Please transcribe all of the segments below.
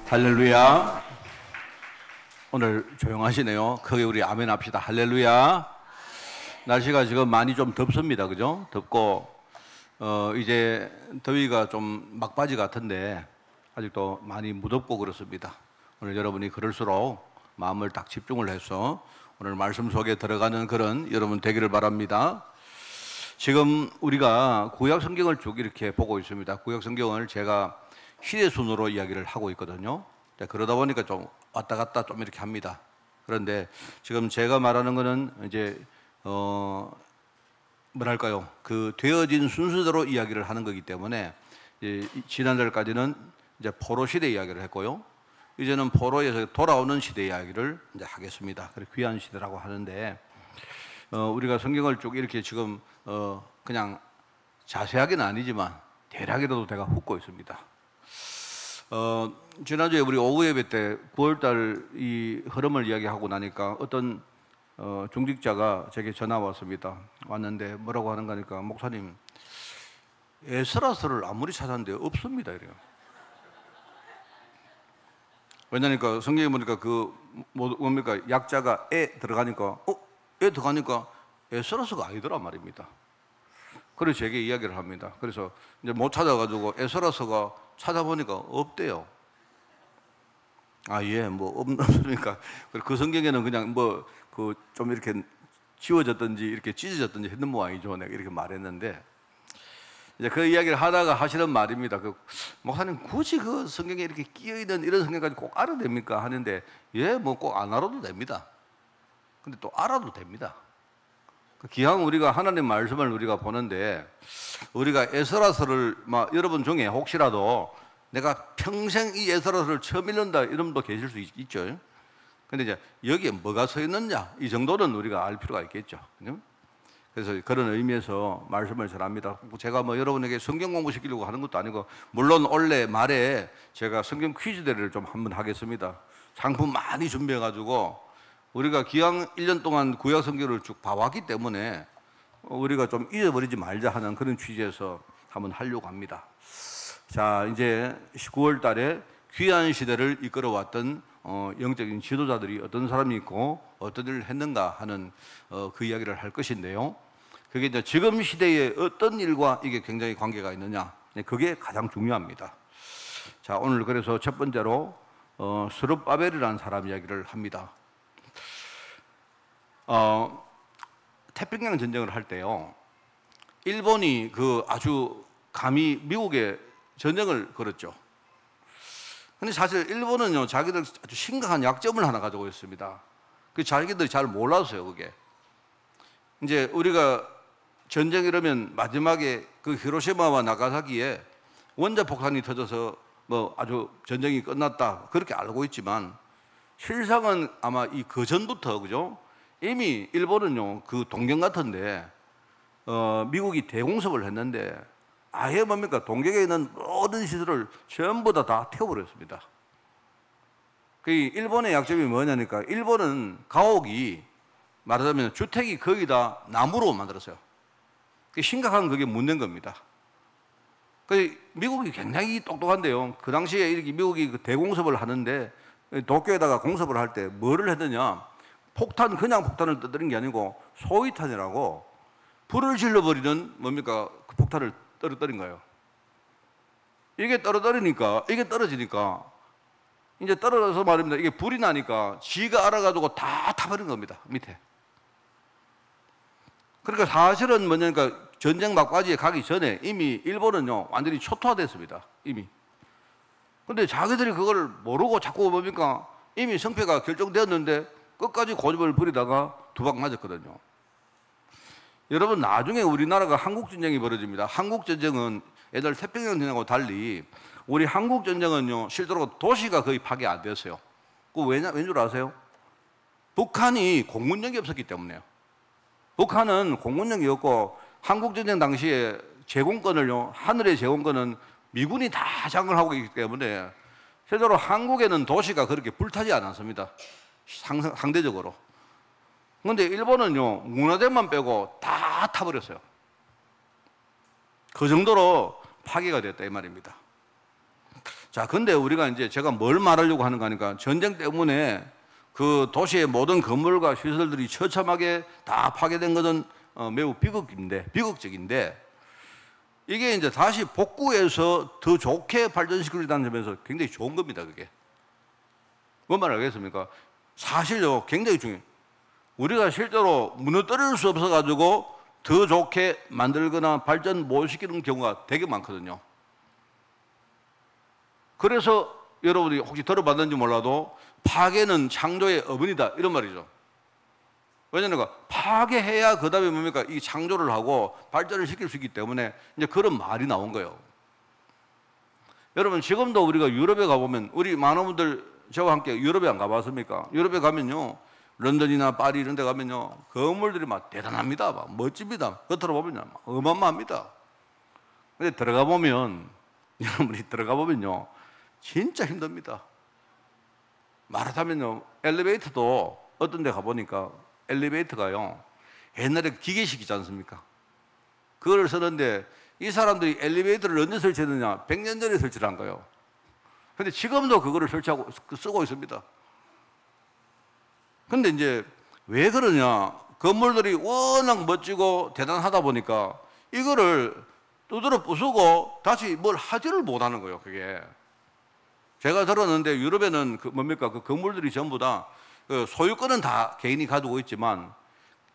할렐루야. 오늘 조용하시네요. 크게 우리 아멘 합시다. 할렐루야. 날씨가 지금 많이 좀 덥습니다. 그죠? 덥고 이제 더위가 좀 막바지 같은데 아직도 많이 무덥고 그렇습니다. 오늘 여러분이 그럴수록 마음을 딱 집중을 해서 오늘 말씀 속에 들어가는 그런 여러분 되기를 바랍니다. 지금 우리가 구약 성경을 쭉 이렇게 보고 있습니다. 구약 성경을 제가 시대 순으로 이야기를 하고 있거든요. 그러다 보니까 좀 왔다 갔다 좀 이렇게 합니다. 그런데 지금 제가 말하는 거는 이제 뭐랄까요, 그 되어진 순서대로 이야기를 하는 거기 때문에 지난달까지는 이제 포로 시대 이야기를 했고요. 이제는 포로에서 돌아오는 시대 이야기를 이제 하겠습니다. 그래서 귀한 시대라고 하는데 우리가 성경을 쭉 이렇게 지금 그냥 자세하게는 아니지만 대략이라도 제가 훑고 있습니다. 지난주에 우리 오후 예배 때 9월달 이 흐름을 이야기하고 나니까 어떤 중직자가 제게 전화 왔습니다. 왔는데 뭐라고 하는가 하니까 목사님, 에스라서를 아무리 찾았는데 없습니다 이래요. 왜냐니까 성경에 보니까 그 뭡니까 약자가 에 들어가니까 에 들어가니까 에스라서가 아니더란 말입니다. 그래서 제게 이야기를 합니다. 그래서 이제 못 찾아가지고 에스라서가 찾아보니까 없대요. 아, 예, 뭐 없습니까? 그 성경에는 그냥 뭐 그 좀 이렇게 지워졌든지 이렇게 찢어졌든지 했는 모양이죠. 내가 이렇게 말했는데 이제 그 이야기를 하다가 하시는 말입니다. 그 목사님 굳이 그 성경에 이렇게 끼어 있는 이런 성경까지 꼭 알아야 됩니까? 하는데 예, 뭐 꼭 안 알아도 됩니다. 근데 또 알아도 됩니다. 기왕 우리가 하나님 말씀을 우리가 보는데 우리가 에스라서를 여러분 중에 혹시라도 내가 평생 이 에스라서를 처음 읽는다 이런 분도 계실 수 있죠. 근데 이제 여기에 뭐가 서 있느냐 이 정도는 우리가 알 필요가 있겠죠. 그래서 그런 의미에서 말씀을 전합니다. 제가 뭐 여러분에게 성경 공부 시키려고 하는 것도 아니고 물론 올해 말에 제가 성경 퀴즈 대회를 좀 한번 하겠습니다. 상품 많이 준비해 가지고 우리가 기왕 1년 동안 구약 성경을 쭉 봐왔기 때문에 우리가 좀 잊어버리지 말자 하는 그런 취지에서 한번 하려고 합니다. 자, 이제 9월 달에 귀한 시대를 이끌어왔던 영적인 지도자들이 어떤 사람이 있고 어떤 일을 했는가 하는 그 이야기를 할 것인데요. 그게 이제 지금 시대에 어떤 일과 이게 굉장히 관계가 있느냐, 그게 가장 중요합니다. 자, 오늘 그래서 첫 번째로 스룹바벨이라는 사람 이야기를 합니다. 태평양 전쟁을 할 때요, 일본이 그 아주 감히 미국에 전쟁을 걸었죠. 근데 사실 일본은요, 자기들 아주 심각한 약점을 하나 가지고 있습니다. 그 자기들이 잘 몰랐어요, 그게. 이제 우리가 전쟁 이러면 마지막에 그 히로시마와 나가사키에 원자폭탄이 터져서 뭐 아주 전쟁이 끝났다, 그렇게 알고 있지만 실상은 아마 그 전부터, 그죠? 이미 일본은요, 그 동경 같은데 미국이 대공습을 했는데 아예 뭡니까 동경에 있는 모든 시설을 전부 다 태워버렸습니다. 그 일본의 약점이 뭐냐니까 일본은 가옥이 말하자면 주택이 거의 다 나무로 만들었어요. 심각한 그게 문제인 겁니다. 그 미국이 굉장히 똑똑한데요. 그 당시에 이렇게 미국이 그 대공습을 하는데 도쿄에다가 공습을 할 때 뭐를 했느냐? 폭탄, 그냥 폭탄을 떠드는 게 아니고 소위탄이라고 불을 질러버리는 뭡니까 그 폭탄을 떨어뜨린 거예요. 이게 떨어지니까 이제 떨어져서 말입니다. 이게 불이 나니까 지가 알아가지고 다 타버린 겁니다, 밑에. 그러니까 사실은 뭐냐니까 전쟁 막바지에 가기 전에 이미 일본은요 완전히 초토화됐습니다, 이미. 근데 자기들이 그걸 모르고 자꾸 뭡니까 이미 성패가 결정되었는데 끝까지 고집을 부리다가 두 방 맞았거든요. 여러분, 나중에 우리나라가 한국전쟁이 벌어집니다. 한국전쟁은 옛날 태평양전쟁하고 달리 우리 한국전쟁은요 실제로 도시가 거의 파괴 안 됐어요. 왠 줄 아세요? 북한이 공군력이 없었기 때문에요. 북한은 공군력이 없고 한국전쟁 당시에 제공권을요, 하늘의 제공권은 미군이 다 장악을 하고 있기 때문에 실제로 한국에는 도시가 그렇게 불타지 않았습니다, 상대적으로. 그런데 일본은요 문화재만 빼고 다 타버렸어요. 그 정도로 파괴가 됐다 이 말입니다. 자, 근데 우리가 이제 제가 뭘 말하려고 하는가 하니까 전쟁 때문에 그 도시의 모든 건물과 시설들이 처참하게 다 파괴된 것은 매우 비극적인데 이게 이제 다시 복구해서 더 좋게 발전시키려는 점에서 굉장히 좋은 겁니다, 그게. 뭔 말 알겠습니까? 사실요, 굉장히 중요해요. 우리가 실제로 무너뜨릴 수 없어가지고 더 좋게 만들거나 발전 못 시키는 경우가 되게 많거든요. 그래서 여러분이 혹시 들어봤는지 몰라도 파괴는 창조의 어머니다 이런 말이죠. 왜냐하면 파괴해야 그 다음에 뭡니까? 이 창조를 하고 발전을 시킬 수 있기 때문에 이제 그런 말이 나온 거예요. 여러분 지금도 우리가 유럽에 가보면 우리 많은 분들 저와 함께 유럽에 안 가봤습니까? 유럽에 가면요, 런던이나 파리 이런 데 가면요, 건물들이 막 대단합니다. 막 멋집니다. 겉으로 보면요, 막 어마어마합니다. 근데 들어가 보면, 여러분이 들어가 보면요, 진짜 힘듭니다. 말하자면요, 엘리베이터도 어떤 데 가보니까 엘리베이터가요, 옛날에 기계식이지 않습니까? 그걸 쓰는데 이 사람들이 엘리베이터를 언제 설치했느냐? 100년 전에 설치를 한 거예요. 근데 지금도 그거를 설치하고 쓰고 있습니다. 근데 이제 왜 그러냐? 건물들이 워낙 멋지고 대단하다 보니까 이거를 두드러 부수고 다시 뭘 하지를 못하는 거예요, 그게. 제가 들었는데 유럽에는 그 뭡니까? 그 건물들이 전부 다 그 소유권은 다 개인이 가지고 있지만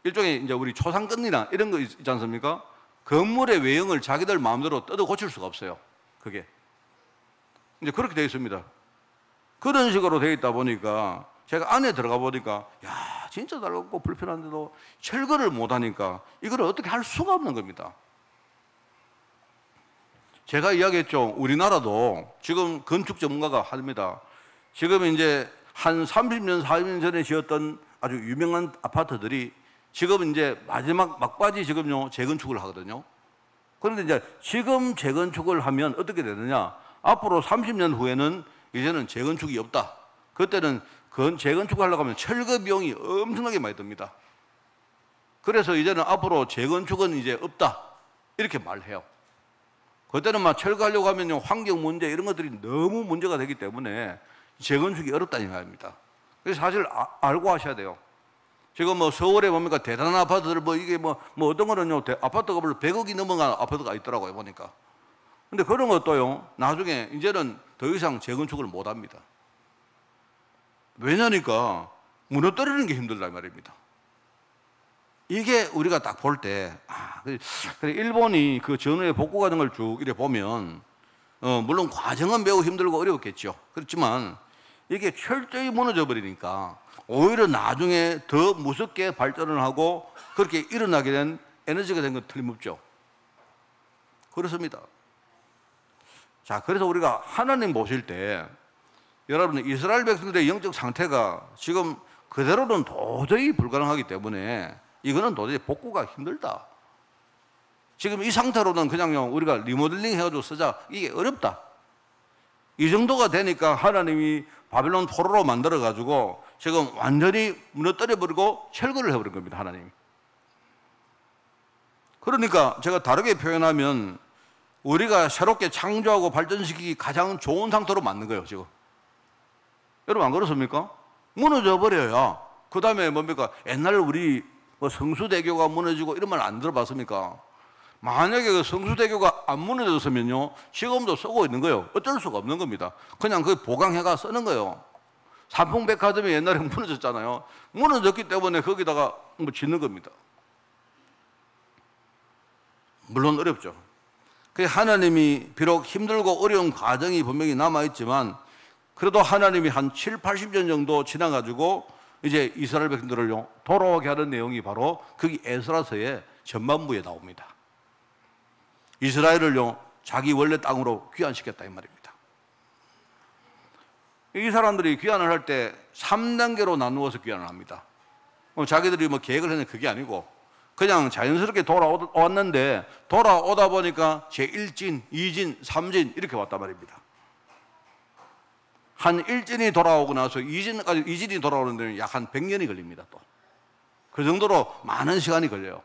일종의 이제 우리 초상권이나 이런 거 있지 않습니까? 건물의 외형을 자기들 마음대로 뜯어 고칠 수가 없어요, 그게. 이제 그렇게 되어 있습니다. 그런 식으로 되어 있다 보니까 제가 안에 들어가 보니까 야, 진짜 달갑고 불편한데도 철거를 못 하니까 이걸 어떻게 할 수가 없는 겁니다. 제가 이야기했죠. 우리나라도 지금 건축 전문가가 합니다. 지금 이제 한 30년, 40년 전에 지었던 아주 유명한 아파트들이 지금 이제 마지막 막바지 지금요 재건축을 하거든요. 그런데 이제 지금 재건축을 하면 어떻게 되느냐? 앞으로 30년 후에는 이제는 재건축이 없다. 그때는 재건축을 하려고 하면 철거 비용이 엄청나게 많이 듭니다. 그래서 이제는 앞으로 재건축은 이제 없다. 이렇게 말해요. 그때는 막 철거하려고 하면요, 환경 문제 이런 것들이 너무 문제가 되기 때문에 재건축이 어렵다는 말입니다. 그래서 사실 알고 하셔야 돼요. 지금 뭐 서울에 뭡니까? 대단한 아파트들 뭐 이게 뭐 어떤 거는요, 아파트가 별로 100억이 넘어간 아파트가 있더라고요, 보니까. 근데 그런 것도요, 나중에 이제는 더 이상 재건축을 못 합니다. 왜냐니까 무너뜨리는 게 힘들다 이 말입니다. 이게 우리가 딱 볼 때, 그래 일본이 그 전후의 복구 과정을 쭉 이렇게 보면, 물론 과정은 매우 힘들고 어려웠겠죠. 그렇지만 이게 철저히 무너져 버리니까 오히려 나중에 더 무섭게 발전을 하고 그렇게 일어나게 된 에너지가 된 건 틀림없죠. 그렇습니다. 자, 그래서 우리가 하나님 보실 때 여러분 이스라엘 백성들의 영적 상태가 지금 그대로는 도저히 불가능하기 때문에 이거는 도저히 복구가 힘들다. 지금 이 상태로는 그냥요 우리가 리모델링 해가지고 쓰자, 이게 어렵다. 이 정도가 되니까 하나님이 바벨론 포로로 만들어가지고 지금 완전히 무너뜨려버리고 철거를 해버린 겁니다, 하나님이. 그러니까 제가 다르게 표현하면 우리가 새롭게 창조하고 발전시키기 가장 좋은 상태로 만든 거예요, 지금. 여러분 안 그렇습니까? 무너져 버려야 그 다음에 뭡니까? 옛날 우리 뭐 성수대교가 무너지고 이런 말 안 들어봤습니까? 만약에 그 성수대교가 안 무너졌으면요 지금도 쓰고 있는 거예요. 어쩔 수가 없는 겁니다. 그냥 그 보강해가 쓰는 거예요. 삼풍백화점이 옛날에 무너졌잖아요. 무너졌기 때문에 거기다가 뭐 짓는 겁니다. 물론 어렵죠. 그 하나님이 비록 힘들고 어려운 과정이 분명히 남아있지만 그래도 하나님이 한 7, 80년 정도 지나가지고 이제 이스라엘 백성들을요 돌아오게 하는 내용이 바로 거기 에스라서의 전반부에 나옵니다. 이스라엘을요 자기 원래 땅으로 귀환시켰다 이 말입니다. 이 사람들이 귀환을 할 때 3단계로 나누어서 귀환을 합니다. 자기들이 뭐 계획을 했는데 그게 아니고 그냥 자연스럽게 돌아왔는데 돌아오다 보니까 제1진, 2진, 3진 이렇게 왔단 말입니다. 한 1진이 돌아오고 나서 2진이 돌아오는 데는 약 한 100년이 걸립니다. 또 그 정도로 많은 시간이 걸려요.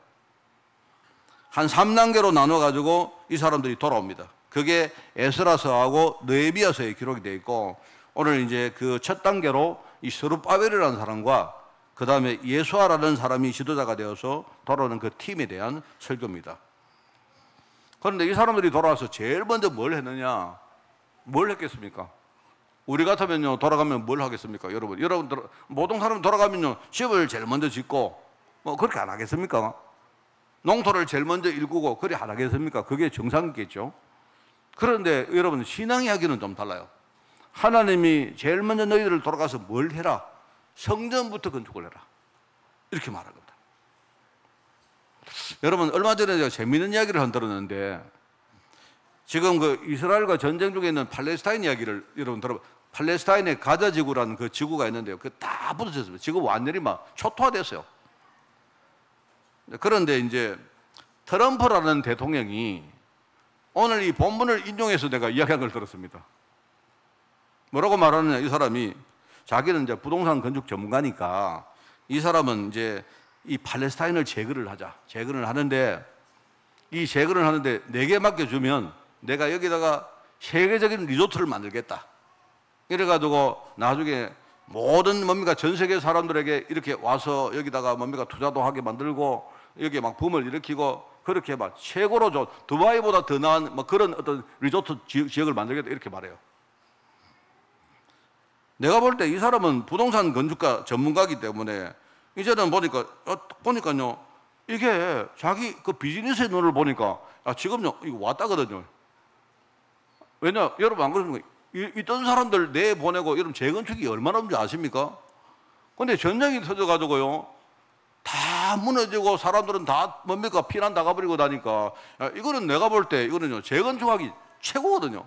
한 3단계로 나눠가지고 이 사람들이 돌아옵니다. 그게 에스라서하고 느헤미야서에 기록이 되어 있고, 오늘 이제 그 첫 단계로 이 스룹바벨이라는 사람과 그 다음에 예수아라는 사람이 지도자가 되어서 돌아오는 그 팀에 대한 설교입니다. 그런데 이 사람들이 돌아와서 제일 먼저 뭘 했느냐? 뭘 했겠습니까? 우리 같으면요, 돌아가면 뭘 하겠습니까? 여러분, 모든 사람 돌아가면요, 집을 제일 먼저 짓고, 뭐, 그렇게 안 하겠습니까? 농토를 제일 먼저 일구고, 그렇게 안 하겠습니까? 그게 정상이겠죠? 그런데 여러분, 신앙 이야기는 좀 달라요. 하나님이 제일 먼저 너희들을 돌아가서 뭘 해라? 성전부터 건축을 해라. 이렇게 말한 겁니다. 여러분, 얼마 전에 제가 재미있는 이야기를 한 들었는데, 지금 그 이스라엘과 전쟁 중에 있는 팔레스타인 이야기를 여러분 들어봐. 팔레스타인의 가자 지구라는 그 지구가 있는데요. 그 다 부서졌습니다. 지금 완전히 막 초토화됐어요. 그런데 이제 트럼프라는 대통령이 오늘 이 본문을 인용해서 내가 이야기한 걸 들었습니다. 뭐라고 말하느냐, 이 사람이 자기는 이제 부동산 건축 전문가니까 이 사람은 이제 이 팔레스타인을 재건을 하자. 재건을 하는데 이 재건을 하는데 내게 맡겨주면 내가 여기다가 세계적인 리조트를 만들겠다. 이래가지고 나중에 모든 뭡니까 전 세계 사람들에게 이렇게 와서 여기다가 뭡니까 투자도 하게 만들고 여기에 막 붐을 일으키고 그렇게 막 최고로 좋은 두바이보다 더 나은 뭐 그런 어떤 리조트 지역을 만들겠다 이렇게 말해요. 내가 볼 때 이 사람은 부동산 건축가 전문가이기 때문에 이제는 보니까요 이게 자기 그 비즈니스의 눈을 보니까 지금요 이거 왔다거든요. 왜냐 여러분 안 그러십니까? 있던 사람들 내보내고 여러분 재건축이 얼마나 없는지 아십니까? 근데 전쟁이 터져가지고요 다 무너지고 사람들은 다 뭡니까 피난 나가버리고 나니까 이거는 내가 볼 때 이거는요 재건축하기 최고거든요.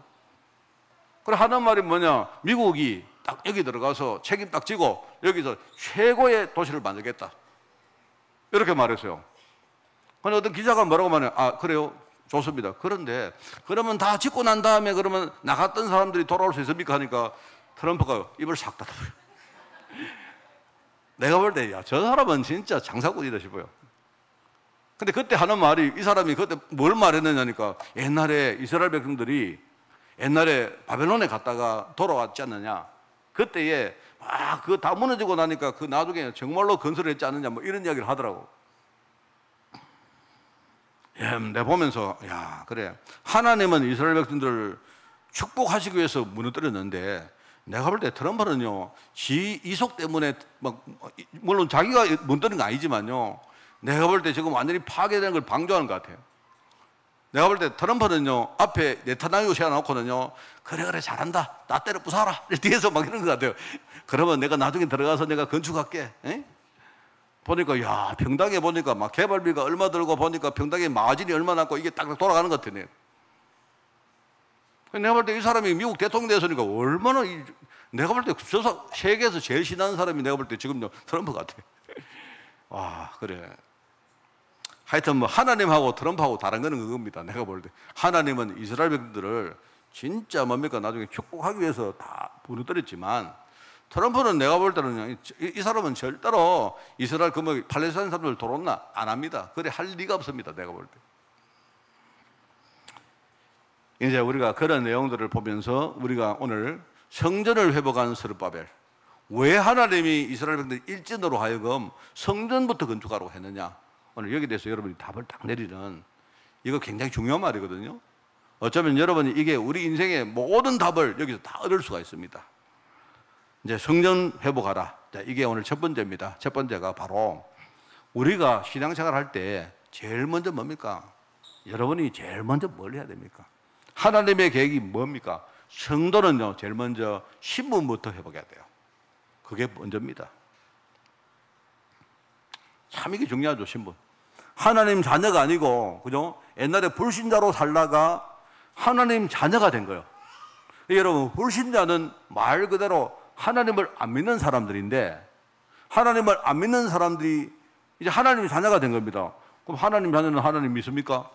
그래 하는 말이 뭐냐, 미국이 딱 여기 들어가서 책임 딱 지고 여기서 최고의 도시를 만들겠다 이렇게 말했어요. 근데 어떤 기자가 뭐라고 말해요? 아 그래요? 좋습니다. 그런데 그러면 다 짓고 난 다음에 그러면 나갔던 사람들이 돌아올 수 있습니까? 하니까 트럼프가 입을 싹 닫아버려요. 내가 볼 때 야, 저 사람은 진짜 장사꾼이다 싶어요. 근데 그때 하는 말이 이 사람이 그때 뭘 말했느냐니까 옛날에 이스라엘 백성들이 옛날에 바벨론에 갔다가 돌아왔지 않느냐. 그때에 그거 다 무너지고 나니까 그 나중에 정말로 건설을 했지 않느냐 뭐 이런 이야기를 하더라고. 내가 보면서 야 그래 하나님은 이스라엘 백성들을 축복하시기 위해서 무너뜨렸는데 내가 볼 때 트럼프는요 지 이속 때문에 막 물론 자기가 무너뜨린 건 아니지만요 내가 볼 때 지금 완전히 파괴되는 걸 방조하는 것 같아요. 내가 볼 때 트럼프는요 앞에 네타냐후 세워놓고는요 그래 잘한다 나 때려 부숴라 뒤에서 막 이러는 것 같아요. 그러면 내가 나중에 들어가서 내가 건축할게. 에? 보니까 야 평당에 보니까 막 개발비가 얼마 들고 보니까 평당에 마진이 얼마 남고 이게 딱 돌아가는 것 같으네. 내가 볼 때 이 사람이 미국 대통령 됐으니까 얼마나 내가 볼 때 세계에서 제일 신나는 사람이 내가 볼 때 지금요 트럼프 같아. 와 그래. 하여튼 뭐 하나님하고 트럼프하고 다른 거는 그겁니다. 내가 볼 때 하나님은 이스라엘 백성들을 진짜 뭡니까 나중에 축복하기 위해서 다 무너뜨렸지만 트럼프는 내가 볼 때는 이 사람은 절대로 이스라엘 그 뭐 팔레스타인 사람들 돌아온나 안 합니다. 그래 할 리가 없습니다. 내가 볼 때. 이제 우리가 그런 내용들을 보면서 우리가 오늘 성전을 회복한 스룹바벨, 왜 하나님이 이스라엘 백성들 일진으로 하여금 성전부터 건축하라고 했느냐, 오늘 여기에 대해서 여러분이 답을 딱 내리는 이거 굉장히 중요한 말이거든요. 어쩌면 여러분이 이게 우리 인생의 모든 답을 여기서 다 얻을 수가 있습니다. 이제 성전 회복하라. 자, 이게 오늘 첫 번째입니다. 첫 번째가 바로 우리가 신앙생활 할 때 제일 먼저 뭡니까? 여러분이 제일 먼저 뭘 해야 됩니까? 하나님의 계획이 뭡니까? 성도는요, 제일 먼저 신분부터 회복해야 돼요. 그게 먼저입니다. 참 이게 중요하죠, 신분. 하나님 자녀가 아니고, 그죠? 옛날에 불신자로 살다가 하나님 자녀가 된 거예요. 여러분, 불신자는 말 그대로 하나님을 안 믿는 사람들인데, 하나님을 안 믿는 사람들이 이제 하나님 자녀가 된 겁니다. 그럼 하나님 자녀는 하나님 믿습니까?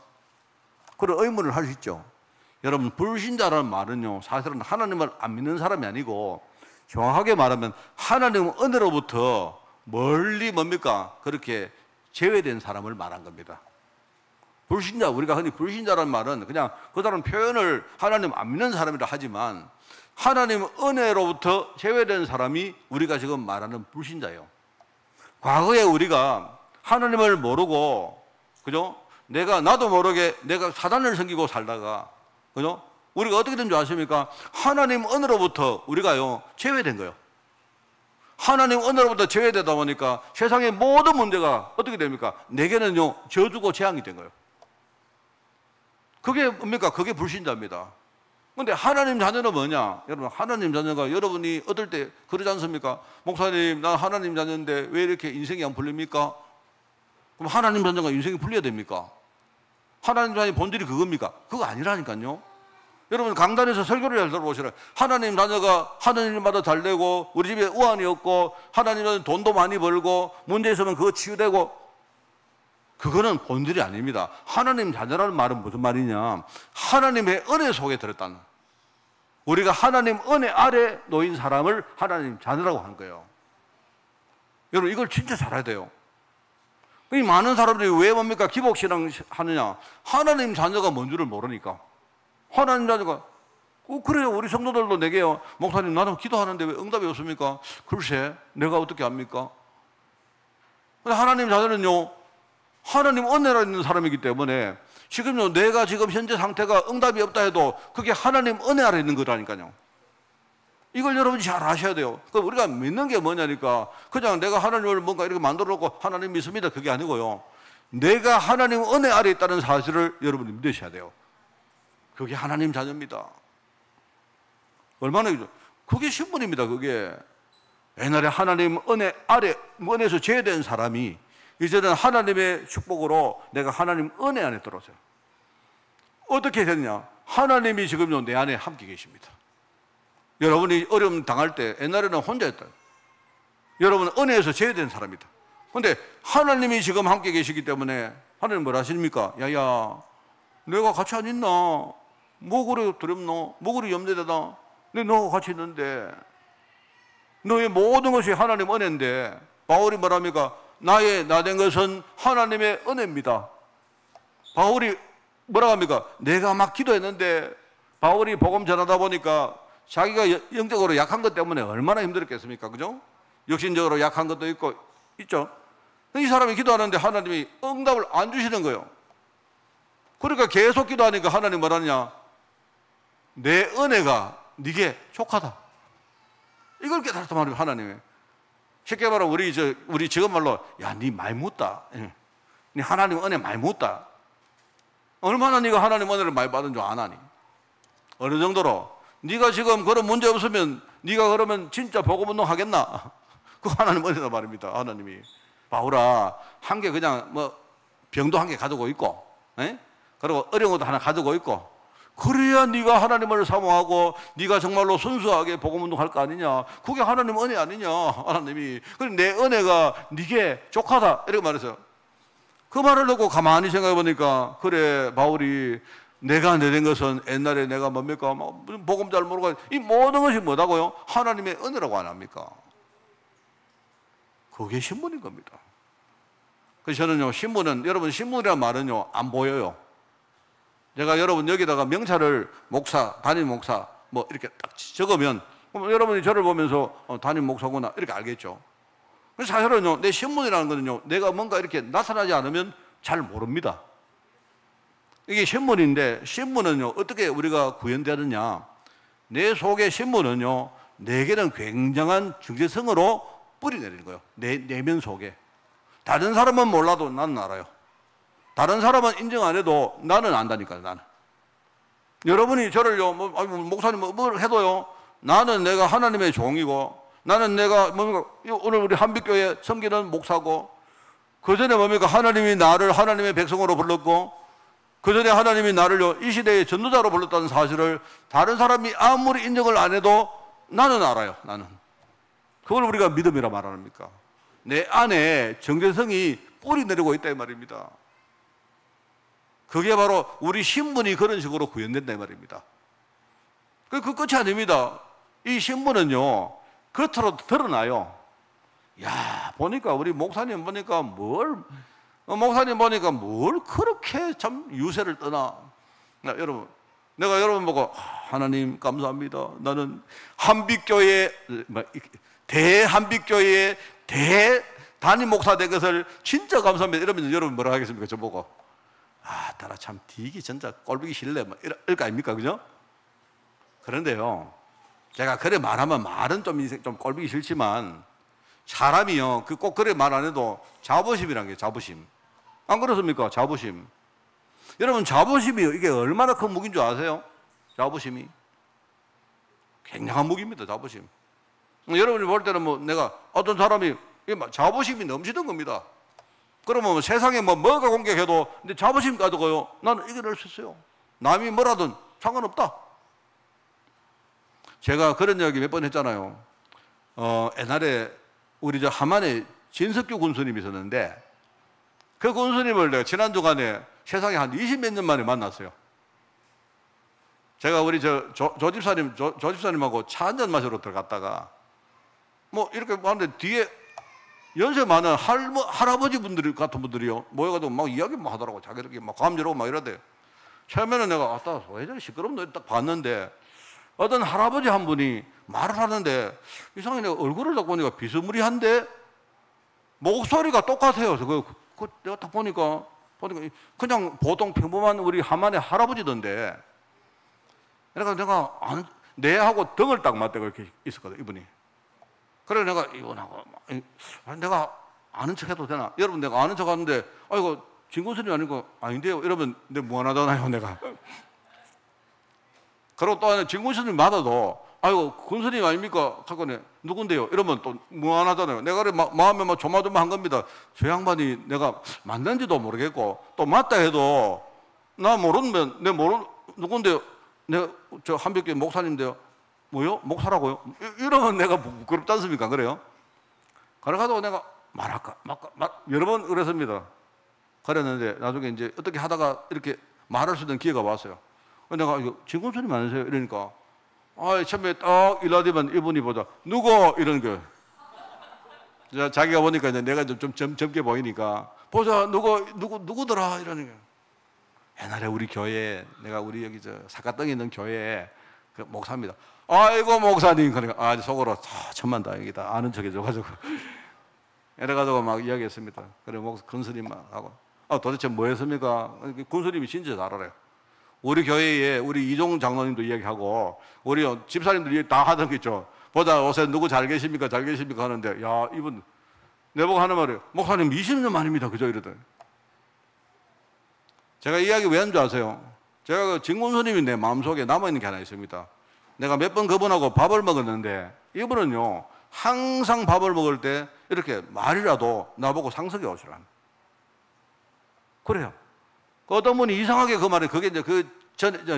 그런 의문을 할 수 있죠. 여러분, 불신자라는 말은요, 사실은 하나님을 안 믿는 사람이 아니고, 정확하게 말하면 하나님 은혜로부터 멀리 뭡니까? 그렇게 제외된 사람을 말한 겁니다. 불신자, 우리가 흔히 불신자라는 말은 그냥 그 사람 표현을 하나님 안 믿는 사람이라 하지만 하나님 은혜로부터 제외된 사람이 우리가 지금 말하는 불신자예요. 과거에 우리가 하나님을 모르고, 그죠? 나도 모르게 내가 사단을 섬기고 살다가, 그죠? 우리가 어떻게 된 줄 아십니까? 하나님 은혜로부터 우리가요, 제외된 거예요. 하나님 은혜로부터 제외되다 보니까 세상의 모든 문제가 어떻게 됩니까? 내게는요, 저주고 재앙이 된 거예요. 그게 뭡니까? 그게 불신자입니다. 근데 하나님 자녀는 뭐냐? 여러분, 하나님 자녀가 여러분이 얻을 때 그러지 않습니까? 목사님, 난 하나님 자녀인데 왜 이렇게 인생이 안 풀립니까? 그럼 하나님 자녀가 인생이 풀려야 됩니까? 하나님 자녀의 본질이 그겁니까? 그거 아니라니까요. 여러분, 강단에서 설교를 잘 들어보시라. 하나님 자녀가 하는 일마다 잘 되고, 우리 집에 우환이 없고, 하나님은 돈도 많이 벌고, 문제 있으면 그거 치유되고, 그거는 본질이 아닙니다. 하나님 자녀라는 말은 무슨 말이냐? 하나님의 은혜 속에 들었다는, 우리가 하나님 은혜 아래 놓인 사람을 하나님 자녀라고 하는 거예요. 여러분, 이걸 진짜 잘해야 돼요. 이 많은 사람들이 왜 뭡니까? 기복신앙 하느냐? 하나님 자녀가 뭔 줄을 모르니까. 하나님 자녀가, 그래요. 우리 성도들도 내게요, 목사님, 나는 기도하는데 왜 응답이 없습니까? 글쎄, 내가 어떻게 합니까? 근데 하나님 자녀는요, 하나님 은혜가 있는 사람이기 때문에 지금요, 내가 지금 현재 상태가 응답이 없다 해도 그게 하나님 은혜 아래 있는 거라니까요. 이걸 여러분이 잘 아셔야 돼요. 우리가 믿는 게 뭐냐니까, 그냥 내가 하나님을 뭔가 이렇게 만들어 놓고 하나님 믿습니다, 그게 아니고요, 내가 하나님 은혜 아래 있다는 사실을 여러분이 믿으셔야 돼요. 그게 하나님 자녀입니다. 얼마나, 그게 신분입니다. 그게 옛날에 하나님 은혜 아래, 은혜에서 제외된 사람이 이제는 하나님의 축복으로 내가 하나님 은혜 안에 들어서요. 어떻게 됐냐? 하나님이 지금요, 내 안에 함께 계십니다. 여러분이 어려움 당할 때 옛날에는 혼자였다. 여러분은 은혜에서 제외된 사람이다. 그런데 하나님이 지금 함께 계시기 때문에 하나님 뭐라 하십니까? 야야, 내가 같이 안 있나? 뭐 그래 두렵노? 뭐 그래 염려되다? 내 너가 같이 있는데, 너의 모든 것이 하나님 은혜인데, 바울이 뭐랍니까? 나 된 것은 하나님의 은혜입니다. 바울이 뭐라고 합니까? 내가 막 기도했는데, 바울이 복음 전하다 보니까 자기가 영적으로 약한 것 때문에 얼마나 힘들었겠습니까? 그죠? 육신적으로 약한 것도 있죠? 이 사람이 기도하는데 하나님이 응답을 안 주시는 거예요. 그러니까 계속 기도하니까 하나님 뭐라냐? 내 은혜가 네게 족하다. 이걸 깨달았단 말이에요, 하나님이. 쉽게 말하면 우리 지금 말로, 야, 네 많이 묻다. 네 하나님 은혜 많이 묻다. 얼마나 네가 하나님 은혜를 많이 받은 줄 아나니? 어느 정도로? 네가 지금 그런 문제 없으면 네가 그러면 진짜 복음 운동 하겠나? 그거 하나님 은혜다 말입니다. 하나님이. 바울아, 한 개 그냥 뭐 병도 한 개 가지고 있고, 그리고 어려운 것도 하나 가지고 있고, 그래야 네가 하나님을 사모하고 네가 정말로 순수하게 복음 운동할 거 아니냐? 그게 하나님 은혜 아니냐? 하나님이. 그래, 내 은혜가 네게 족하다 이렇게 말했어요. 그 말을 듣고 가만히 생각해 보니까, 그래, 바울이 내가 내린 것은 옛날에 내가 뭡니까? 막 복음 잘 모르고 이 모든 것이 뭐다고요? 하나님의 은혜라고 안 합니까? 그게 신분인 겁니다. 그래서 저는요, 신분은, 여러분, 신분이란 말은요, 안 보여요. 제가 여러분 여기다가 명찰을 목사, 담임 목사 뭐 이렇게 딱 적으면, 그럼 여러분이 저를 보면서 담임 목사구나 이렇게 알겠죠. 사실은요, 내 신분이라는 거는요, 내가 뭔가 이렇게 나타나지 않으면 잘 모릅니다. 이게 신분인데, 신분은요, 어떻게 우리가 구현되느냐? 내 속의 신분은요, 내게는 굉장한 정체성으로 뿌리내리는 거예요. 내면 속에. 다른 사람은 몰라도 나는 알아요. 다른 사람은 인정 안 해도 나는 안다니까요, 나는. 여러분이 저를요, 목사님 뭘 해도요, 나는 내가 하나님의 종이고, 나는 내가 뭡니까, 오늘 우리 한빛교회 섬기는 목사고, 그 전에 뭡니까, 하나님이 나를 하나님의 백성으로 불렀고, 그 전에 하나님이 나를요, 이 시대의 전도자로 불렀다는 사실을 다른 사람이 아무리 인정을 안 해도 나는 알아요, 나는. 그걸 우리가 믿음이라 말합니까? 내 안에 정체성이 뿌리 내리고 있다 이 말입니다. 그게 바로 우리 신분이 그런 식으로 구현된다 이 말입니다. 그 끝이 아닙니다. 이 신분은요, 겉으로 드러나요. 야, 보니까 우리 목사님 보니까 목사님 보니까 뭘 그렇게 참 유세를 떠나. 여러분, 내가 여러분 보고 하나님 감사합니다. 나는 한빛교회 대한빛교회의 대단임 목사 된 것을 진짜 감사합니다. 이러면 여러분 뭐라 하겠습니까? 저보고 따라 참 디기 진짜 꼴보기 싫네 이럴 거 아닙니까? 그죠? 그런데요, 제가 그래 말하면 말은 좀 꼴보기 싫지만 사람이요, 꼭 그래 말 안 해도 자부심이란 게 자부심. 안 그렇습니까? 자부심. 여러분, 자부심이 이게 얼마나 큰 무기인 줄 아세요? 자부심이. 굉장한 무기입니다, 자부심. 여러분이 볼 때는 내가 어떤 사람이 자부심이 넘치던 겁니다. 그러면 세상에 뭐가 공격해도 근데 자부심 가지고요, 나는 이겨낼 수 있어요. 남이 뭐라든 상관없다. 제가 그런 이야기 몇 번 했잖아요. 옛날에 우리 저 함안에 진석규 군수님이 있었는데 그 군수님을 내가 지난 주간에 세상에 한 20몇 년 만에 만났어요. 제가 우리 조 집사님하고 차 한잔 마시러 들어갔다가 이렇게 하는데 뒤에 연세 많은 할아버지 분들이 같은 분들이요 모여가지고 막 이야기 하더라고. 자기들끼리 막 감지라고 막 이러대. 처음에는 내가 왜 저렇게 시끄럽노 딱 봤는데 어떤 할아버지 한 분이 말을 하는데 이상하게 내가 얼굴을 딱 보니까 비스무리한데 목소리가 똑같아요. 내가 딱 보니까 그냥 보통 평범한 우리 함안의 할아버지던데. 그러니까 내가 내하고 등을 딱 맞대고 이렇게 있었거든, 이분이. 그래 내가 이분하고 내가 아는 척 해도 되나? 여러분, 내가 아는 척 하는데 아이고 진군스님 아니고 아닌데요. 이러면 내가 무안하잖아요, 내가. 그리고 또 하나 진군스님 맞아도 아이고 군스님 아닙니까? 하거든요. 누군데요? 이러면 또 무안하잖아요. 내가 그래 마음에 조마조마한 겁니다. 저 양반이 내가 맞는지도 모르겠고 또 맞다 해도 나 모르면 누군데요? 내가 저 한백교 목사님인데요. 뭐요? 목사라고요? 이러면 내가 부끄럽지 않습니까? 그래요? 그래가지고 내가 말할까 여러 번 그랬습니다. 그랬는데 나중에 이제 어떻게 하다가 이렇게 말할 수 있는 기회가 왔어요. 내가 진군스님 아니세요? 이러니까 처음에 딱 일하더만 이분이 보자 누구? 이러는 거예요. 자기가 보니까 이제 내가 좀 젊게 보이니까 보자 누구더라? 이러는 거예요. 옛날에 우리 교회에 내가 우리 여기 사과동에 있는 교회에 그 목사입니다. 아이고 목사님. 그러니까 속으로 천만다행이다 아는 척 해줘가지고 이래가지고 막 이야기했습니다. 그래 군수님만 하고 도대체 뭐 했습니까? 군수님이 진짜 잘 알아요. 우리 교회에 우리 이종 장로님도 이야기하고 우리 집사님들 다 하던 게 있죠. 보자 요새 누구 잘 계십니까? 잘 계십니까? 하는데 야 이분 내보고 하는 말이에요. 목사님 20년 만입니다. 그죠? 이러더니 제가 이야기 왜 한 줄 아세요? 제가 그 진군스님이 내 마음속에 남아있는 게 하나 있습니다. 내가 몇 번 그분하고 밥을 먹었는데 이분은요 항상 밥을 먹을 때 이렇게 말이라도 나보고 상석에 오시라는 그래요. 어떤 분이 이상하게 그 말에 그게 이제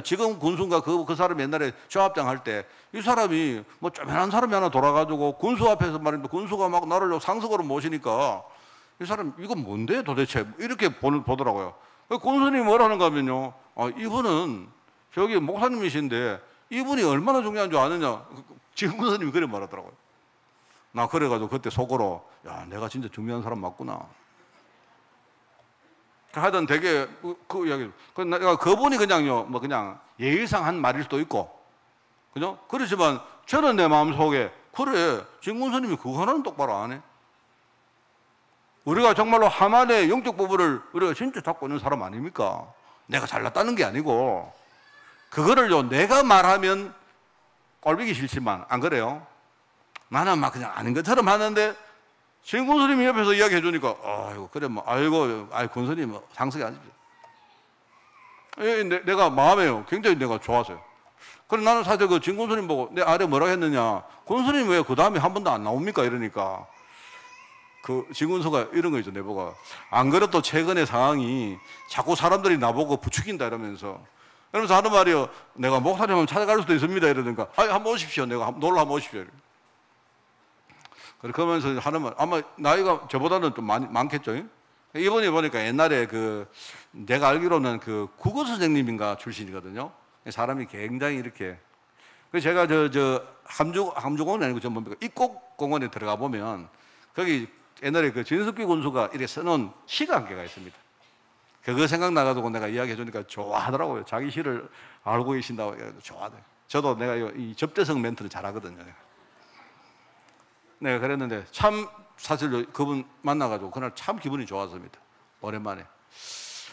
지금 군수인가 그 사람 옛날에 조합장 할 때 이 사람이 쪼맨한 사람이 하나 돌아가지고 군수 앞에서 말인데 군수가 막 나를 상석으로 모시니까 이 사람 이거 뭔데 도대체 이렇게 보더라고요. 군수님이 뭐라는가 하면요 이분은 저기 목사님이신데 이분이 얼마나 중요한 줄 아느냐. 지금 군수님이 그래 말하더라고요. 나 그래가지고 그때 속으로 야 내가 진짜 중요한 사람 맞구나. 하여튼 되게 그 이야기. 내가 그분이 그냥요 그냥 예의상 한 말일 수도 있고 그죠? 그렇지만 저는 내 마음속에 그래 진군스님이 그거 하나는 똑바로 안 해. 우리가 정말로 함안의 영적 부분을 우리가 진짜 잡고 있는 사람 아닙니까? 내가 잘났다는 게 아니고 그거를요 내가 말하면 꼴보기 싫지만 안 그래요? 나는 막 그냥 아는 것처럼 하는데 진군스님이 옆에서 이야기해 주니까 아이고 그래 군스님 상석이 아니죠. 내가 마음에요 굉장히 내가 좋았어요. 그래 나는 사실 그 진군스님 보고 내 아래 뭐라고 했느냐 군스님 왜 그 다음에 한 번도 안 나옵니까? 이러니까 그 진군수가 이런 거 있죠. 내보고 안 그래도 최근에 상황이 자꾸 사람들이 나보고 부추긴다 이러면서 하는 말이요 내가 목사님 한번 찾아갈 수도 있습니다 이러니까 한번 오십시오. 내가 놀러 한번 오십시오. 그러면서 하는 말 아마 나이가 저보다는 좀 많겠죠. 이분이 보니까 옛날에 내가 알기로는 그 국어 선생님인가 출신이거든요. 사람이 굉장히 이렇게 그래서 제가 함주공원이 아니고 뭡니까 입곡공원에 들어가 보면 거기 옛날에 그 진석규 군수가 이렇게 써놓은 시가 한 개가 있습니다. 그거 생각나가지고 내가 이야기해 주니까 좋아하더라고요. 자기 시를 알고 계신다고 좋아하대요. 저도 내가 이 접대성 멘트를 잘하거든요. 내가 그랬는데 참 사실 그분 만나가지고 그날 참 기분이 좋았습니다. 오랜만에.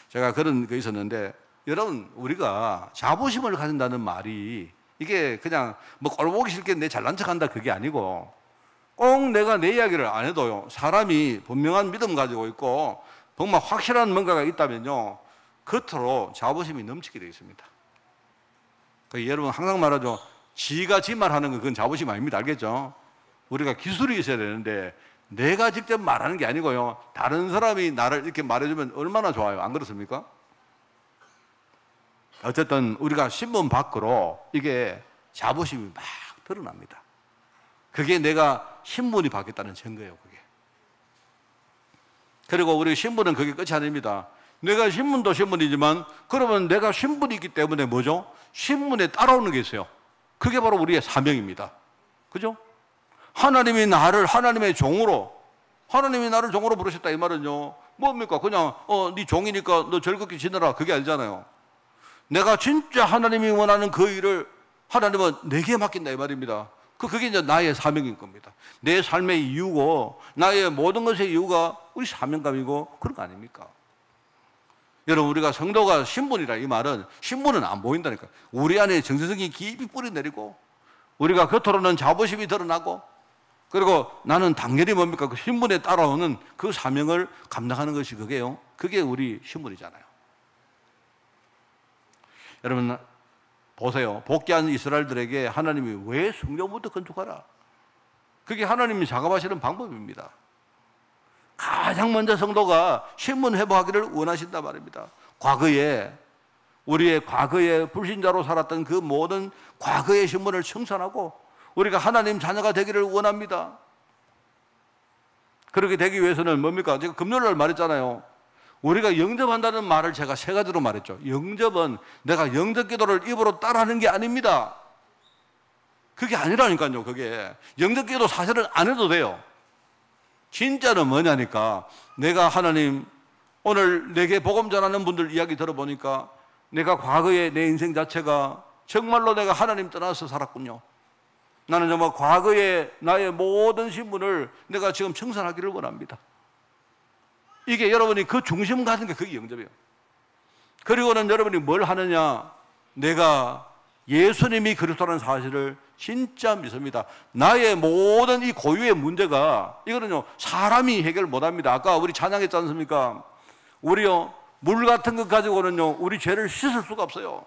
제가 그런 거 있었는데, 여러분, 우리가 자부심을 가진다는 말이 이게 그냥 뭐 꼴보기 싫게 내 잘난 척 한다 그게 아니고, 꼭 내가 내 이야기를 안 해도요, 사람이 분명한 믿음 가지고 있고 정말 확실한 뭔가가 있다면요, 겉으로 자부심이 넘치게 되어 있습니다. 여러분 항상 말하죠. 지가 지 말하는 건 그건 자부심 아닙니다. 알겠죠? 우리가 기술이 있어야 되는데 내가 직접 말하는 게 아니고요, 다른 사람이 나를 이렇게 말해주면 얼마나 좋아요. 안 그렇습니까? 어쨌든 우리가 신문 밖으로 이게 자부심이 막 드러납니다. 그게 내가 신분이 바뀌었다는 증거예요. 그게. 그리고 우리 신분은 그게 끝이 아닙니다. 내가 신분도 신분이지만 그러면 내가 신분이 있기 때문에 뭐죠? 신분에 따라오는 게 있어요. 그게 바로 우리의 사명입니다. 그죠? 하나님이 나를 하나님의 종으로, 하나님이 나를 종으로 부르셨다 이 말은요, 뭡니까? 그냥 네 종이니까 너 즐겁게 지내라 그게 아니잖아요. 내가 진짜 하나님이 원하는 그 일을 하나님은 내게 맡긴다 이 말입니다. 그게 이제 나의 사명인 겁니다. 내 삶의 이유고 나의 모든 것의 이유가 우리 사명감이고 그런 거 아닙니까? 여러분, 우리가 성도가 신분이라 이 말은 신분은 안 보인다니까. 우리 안에 정체성이 깊이 뿌리 내리고 우리가 겉으로는 자부심이 드러나고, 그리고 나는 당연히 뭡니까? 그 신분에 따라오는 그 사명을 감당하는 것이 그게요. 그게 우리 신분이잖아요. 여러분 보세요. 복귀한 이스라엘들에게 하나님이 왜 성전부터 건축하라? 그게 하나님이 작업하시는 방법입니다. 가장 먼저 성도가 신분 회복하기를 원하신단 말입니다. 과거에 우리의 과거에 불신자로 살았던 그 모든 과거의 신분을 청산하고 우리가 하나님 자녀가 되기를 원합니다. 그렇게 되기 위해서는 뭡니까? 제가 금요일날 말했잖아요. 우리가 영접한다는 말을 제가 세 가지로 말했죠. 영접은 내가 영접 기도를 입으로 따라하는 게 아닙니다. 그게 아니라니까요. 그게 영접 기도 사실은 안 해도 돼요. 진짜는 뭐냐니까, 내가 하나님, 오늘 내게 복음 전하는 분들 이야기 들어보니까 내가 과거에 내 인생 자체가 정말로 내가 하나님 떠나서 살았군요. 나는 정말 과거에 나의 모든 신분을 내가 지금 청산하기를 원합니다. 이게 여러분이 그 중심 가는 게 그게 영접이에요. 그리고는 여러분이 뭘 하느냐, 내가 예수님이 그리스도라는 사실을 진짜 믿습니다. 나의 모든 이 고유의 문제가, 이거는요 사람이 해결 못합니다. 아까 우리 찬양했지 않습니까? 우리요 물 같은 것 가지고는요 우리 죄를 씻을 수가 없어요.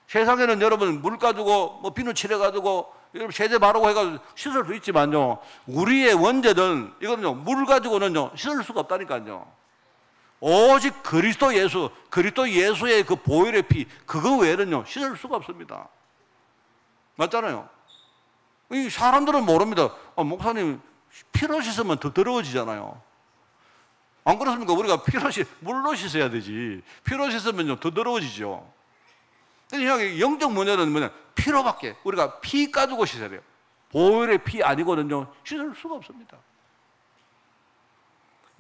세상에는 여러분 물 가지고 뭐 비누 칠해가지고 세제 바르고 해가지고 씻을 수 있지만요, 우리의 원죄는 이거는요 물 가지고는요 씻을 수가 없다니까요. 오직 그리스도 예수의 그 보혈의 피, 그거 외에는요 씻을 수가 없습니다. 맞잖아요. 이 사람들은 모릅니다. 목사님 피로 씻으면 더 더러워지잖아요. 안 그렇습니까? 우리가 물로 씻어야 되지. 피로 씻으면요 더 더러워지죠. 근데 영적 문제는 뭐냐? 피로밖에, 우리가 피 가지고 씻어야 돼요. 보혈의 피 아니고는요 씻을 수가 없습니다.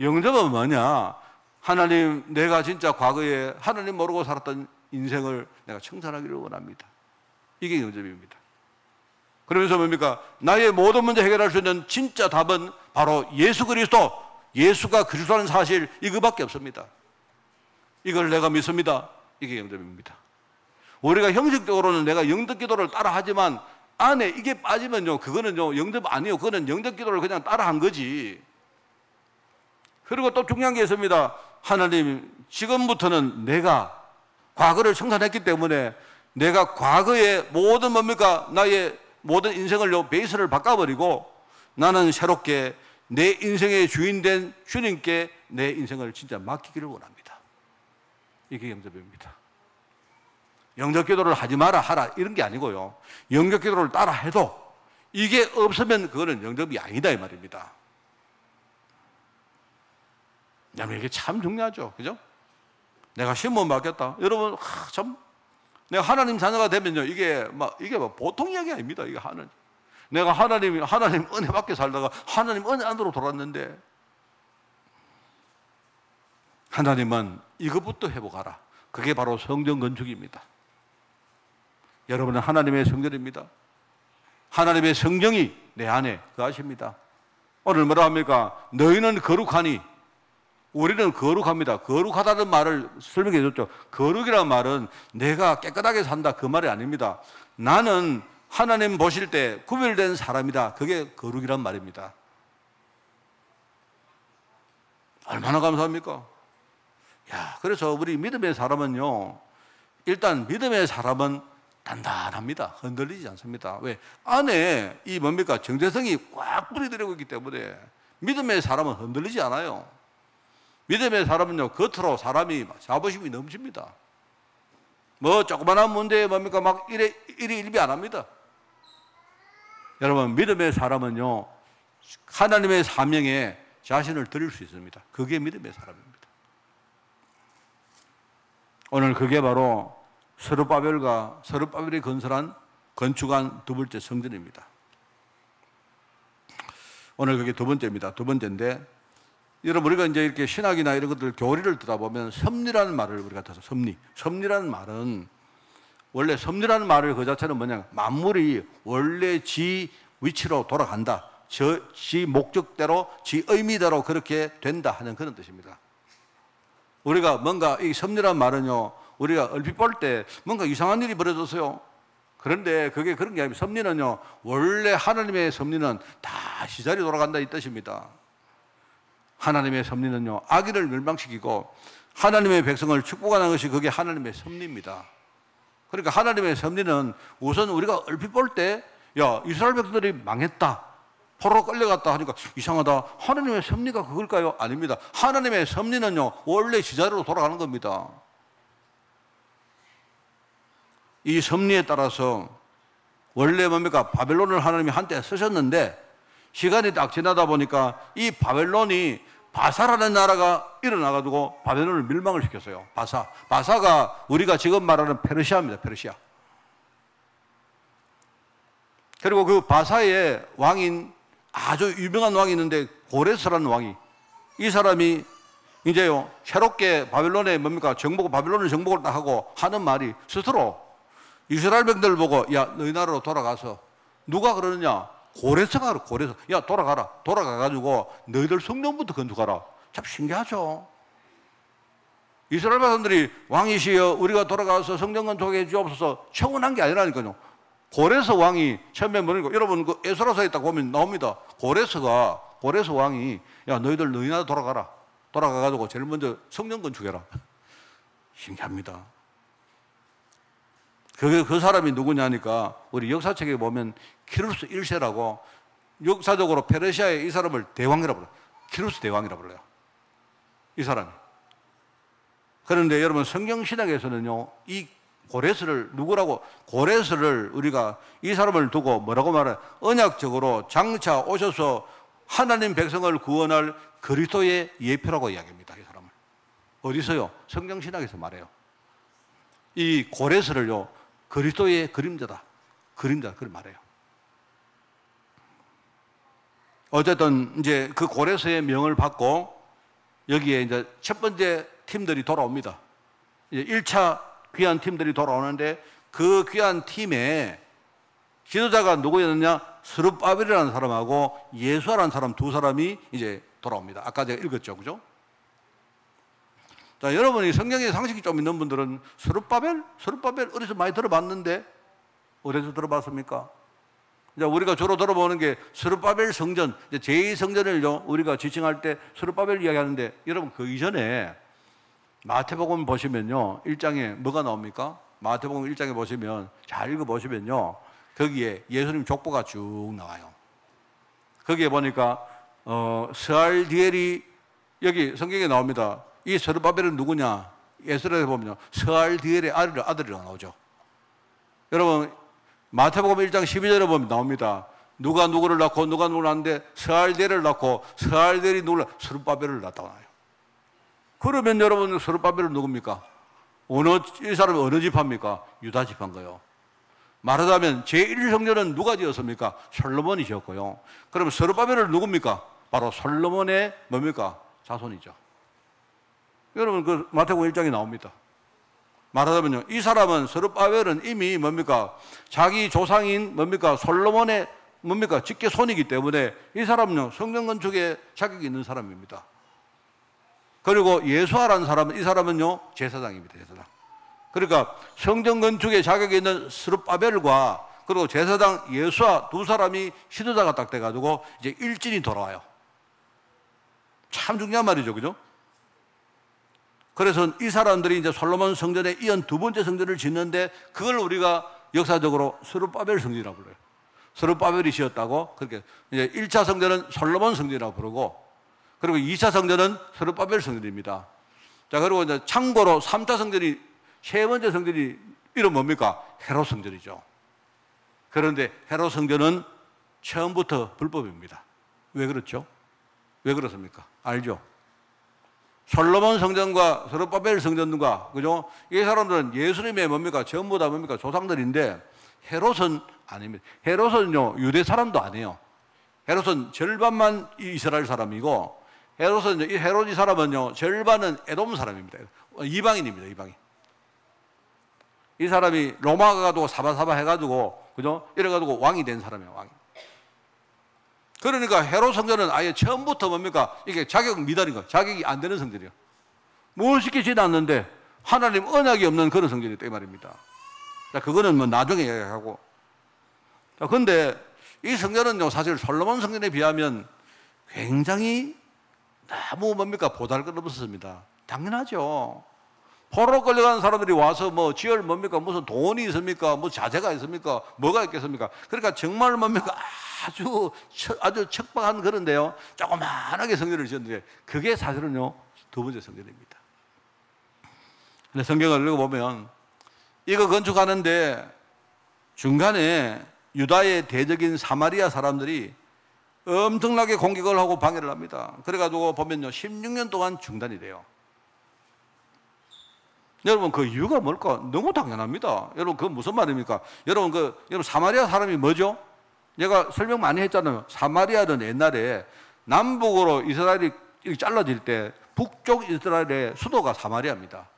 영접은 뭐냐? 하나님, 내가 진짜 과거에 하나님 모르고 살았던 인생을 내가 청산하기를 원합니다. 이게 영접입니다. 그러면서 뭡니까? 나의 모든 문제 해결할 수 있는 진짜 답은 바로 예수 그리스도, 예수가 그리스도라는 사실, 이거밖에 없습니다. 이걸 내가 믿습니다. 이게 영접입니다. 우리가 형식적으로는 내가 영접 기도를 따라 하지만 안에 이게 빠지면요 그거는요 영접 아니에요. 그거는 영접 기도를 그냥 따라 한 거지. 그리고 또 중요한 게 있습니다. 하나님, 지금부터는 내가 과거를 청산했기 때문에 내가 과거의 모든 뭡니까? 나의 모든 인생을 베이스를 바꿔버리고 나는 새롭게 내 인생의 주인된 주님께 내 인생을 진짜 맡기기를 원합니다. 이게 영접입니다. 영접 기도를 하지 마라 하라 이런 게 아니고요, 영접 기도를 따라 해도 이게 없으면 그거는 영접이 아니다 이 말입니다. 여러분, 이게 참 중요하죠. 그죠? 내가 신분 맡겼다. 여러분, 참, 내가 하나님 자녀가 되면요, 이게 보통 이야기 아닙니다. 이게 하나님. 내가 하나님 은혜 밖에 살다가 하나님 은혜 안으로 돌았는데, 하나님은 이것부터 회복하라. 그게 바로 성전 건축입니다. 여러분은 하나님의 성전입니다. 하나님의 성령이 내 안에 거하십니다. 오늘 뭐라 합니까? 너희는 거룩하니 우리는 거룩합니다. 거룩하다는 말을 설명해 줬죠. 거룩이라는 말은 내가 깨끗하게 산다 그 말이 아닙니다. 나는 하나님 보실 때 구별된 사람이다. 그게 거룩이란 말입니다. 얼마나 감사합니까? 야, 그래서 우리 믿음의 사람은요, 일단 믿음의 사람은 단단합니다. 흔들리지 않습니다. 왜? 안에 이 뭡니까? 정체성이 꽉 뿌리들이고 있기 때문에 믿음의 사람은 흔들리지 않아요. 믿음의 사람은요, 겉으로 사람이 자부심이 넘칩니다. 뭐 조그만한 문제에 뭡니까? 막 이리 일비 안 합니다. 여러분, 믿음의 사람은요, 하나님의 사명에 자신을 드릴 수 있습니다. 그게 믿음의 사람입니다. 오늘 그게 바로 서룹바벨이 건축한 두 번째 성전입니다. 오늘 그게 두 번째입니다. 두 번째인데, 여러분, 우리가 이제 이렇게 신학이나 이런 것들 교리를 듣다 보면 섭리라는 말을 우리가 들어서 섭리라는 말은, 원래 섭리라는 말을 그 자체는 뭐냐, 만물이 원래 지 위치로 돌아간다. 지 목적대로, 지 의미대로 그렇게 된다 하는 그런 뜻입니다. 우리가 뭔가 이 섭리라는 말은요, 우리가 얼핏 볼 때 뭔가 이상한 일이 벌어졌어요. 그런데 그게 그런 게 아니고, 섭리는요, 원래 하나님의 섭리는 다 시절이 돌아간다 이 뜻입니다. 하나님의 섭리는요, 악인을 멸망시키고 하나님의 백성을 축복하는 것이 그게 하나님의 섭리입니다. 그러니까 하나님의 섭리는 우선 우리가 얼핏 볼 때, 야, 이스라엘 백성들이 망했다, 포로로 끌려갔다 하니까 이상하다, 하나님의 섭리가 그걸까요? 아닙니다. 하나님의 섭리는요, 원래 제자리로 돌아가는 겁니다. 이 섭리에 따라서 원래 뭡니까? 바벨론을 하나님이 한때 쓰셨는데, 시간이 딱 지나다 보니까 이 바벨론이, 바사라는 나라가 일어나가지고 바벨론을 멸망을 시켰어요. 바사가 우리가 지금 말하는 페르시아입니다. 페르시아. 그리고 그 바사의 왕인, 아주 유명한 왕이 있는데, 고레스라는 왕이, 이 사람이 이제요, 새롭게 바벨론에 뭡니까? 바벨론을 정복을 딱 하고 하는 말이, 스스로 이스라엘 백성들 보고, 야, 너희 나라로 돌아가서, 누가 그러느냐? 고레스가 그래, 고레스. 야, 돌아가라. 돌아가가지고 너희들 성전부터 건축하라. 참 신기하죠? 이스라엘 백성들이 왕이시여 우리가 돌아가서 성전 건축해 주옵소서 청원한 게 아니라니까요. 고레스 왕이 처음에 뭐니까, 여러분 그 에스라서에 딱 보면 나옵니다. 고레스 왕이, 야, 너희들 너희 나라 돌아가라. 돌아가가지고 제일 먼저 성전 건축해라. 신기합니다. 그 사람이 누구냐니까, 우리 역사책에 보면 키루스 1세라고, 역사적으로 페르시아의 이 사람을 대왕이라고 불러요. 키루스 대왕이라고 불러요, 이 사람이. 그런데 여러분, 성경신학에서는요, 이 고레스를 누구라고, 고레스를 우리가 이 사람을 두고 뭐라고 말해요? 언약적으로 장차 오셔서 하나님 백성을 구원할 그리스도의 예표라고 이야기합니다. 이 사람을. 어디서요? 성경신학에서 말해요. 이 고레스를요, 그리스도의 그림자, 그걸 말해요. 어쨌든 이제 그 고레스의 명을 받고 여기에 이제 첫 번째 팀들이 돌아옵니다. 이제 1차 귀한 팀들이 돌아오는데, 그 귀한 팀에 지도자가 누구였느냐? 스룹바벨이라는 사람하고 예수아라는 사람, 두 사람이 이제 돌아옵니다. 아까 제가 읽었죠, 그죠? 자, 여러분이 성경에 상식이 좀 있는 분들은 스룹바벨 어디서 많이 들어봤는데, 어디서 들어봤습니까? 이제 우리가 주로 들어보는 게 스룹바벨 성전, 제2성전을요, 우리가 지칭할 때 스룹바벨 이야기하는데, 여러분 그 이전에 마태복음 보시면요, 1장에 뭐가 나옵니까? 마태복음 1장에 보시면, 잘 읽어보시면요, 거기에 예수님 족보가 쭉 나와요. 거기에 보니까 스알디엘이 여기 성경에 나옵니다. 이 스룹바벨은 누구냐? 에스라에 보면요, 스알디엘의 아들이라고 나오죠. 여러분 마태복음 1장 12절에 보면 나옵니다. 누가 누구를 낳고 누가 누구를 낳는데 스알디엘을 낳고 스알디엘이 누구를, 스룹바벨을 낳았다고 나와요. 그러면 여러분, 스룹바벨은 누굽니까? 이 사람이 어느 지파입니까? 유다 지파인 거예요. 말하자면 제1성전은 누가 지었습니까? 솔로몬이 지었고요. 그러면 스룹바벨은 누굽니까? 바로 솔로몬의 뭡니까? 자손이죠. 여러분 그 마태복음 1장에 나옵니다. 말하자면요, 이 사람은 스룹바벨은 이미 뭡니까? 자기 조상인 뭡니까? 솔로몬의 뭡니까? 직계 손이기 때문에 이 사람은요, 성전 건축에 자격이 있는 사람입니다. 그리고 예수아라는 사람은, 이 사람은요, 제사장입니다. 제사장. 그러니까 성전 건축에 자격이 있는 스룹바벨과 그리고 제사장 예수아 두 사람이 시도자가 딱 돼가지고 이제 일진이 돌아와요. 참 중요한 말이죠, 그죠? 그래서 이 사람들이 이제 솔로몬 성전에 이은 두 번째 성전을 짓는데 그걸 우리가 역사적으로 스룹바벨 성전이라고 불러요. 스룹바벨이 지었다고. 그렇게 이제 1차 성전은 솔로몬 성전이라고 부르고, 그리고 2차 성전은 스룹바벨 성전입니다. 자, 그리고 이제 참고로 3차 성전이, 세 번째 성전이 이름 뭡니까? 헤롯 성전이죠. 그런데 헤롯 성전은 처음부터 불법입니다. 왜 그렇죠? 왜 그렇습니까? 알죠? 솔로몬 성전과 스룹바벨 성전과, 그죠? 이 사람들은 예수님의 뭡니까? 전부 다 뭡니까? 조상들인데 헤롯은 아닙니다. 헤롯은요, 유대 사람도 아니에요. 헤롯은 절반만 이스라엘 사람이고, 헤롯은, 이 헤롯 이 사람은요, 절반은 에돔 사람입니다. 이방인입니다, 이방인. 이 사람이 로마 가가지고 사바사바 해가지고, 그죠? 이래가지고 왕이 된 사람이에요, 왕이. 그러니까 헤롯 성전은 아예 처음부터 뭡니까? 이게 자격 미달인 거예요. 자격이 안 되는 성전이에요. 뭘 시키지도 않는데 하나님 언약이 없는 그런 성전이다, 이 말입니다. 자, 그거는 뭐 나중에 얘기하고. 자, 근데 이 성전은요, 사실 솔로몬 성전에 비하면 굉장히 너무 뭡니까? 보잘것없었습니다. 당연하죠. 포로로 끌려가는 사람들이 와서 뭐 지을 뭡니까? 무슨 돈이 있습니까? 뭐 자재가 있습니까? 뭐가 있겠습니까? 그러니까 정말 뭡니까? 아주 척박한 그런데요, 조그만하게 성전을 지었는데 그게 사실은요, 두 번째 성전입니다. 근데 성경을 읽어보면 이거 건축하는데 중간에 유다의 대적인 사마리아 사람들이 엄청나게 공격을 하고 방해를 합니다. 그래가지고 보면요, 16년 동안 중단이 돼요. 여러분, 그 이유가 뭘까? 너무 당연합니다. 여러분, 그건 무슨 말입니까? 여러분, 사마리아 사람이 뭐죠? 내가 설명 많이 했잖아요. 사마리아는 옛날에 남북으로 이스라엘이 잘라질 때 북쪽 이스라엘의 수도가 사마리아입니다.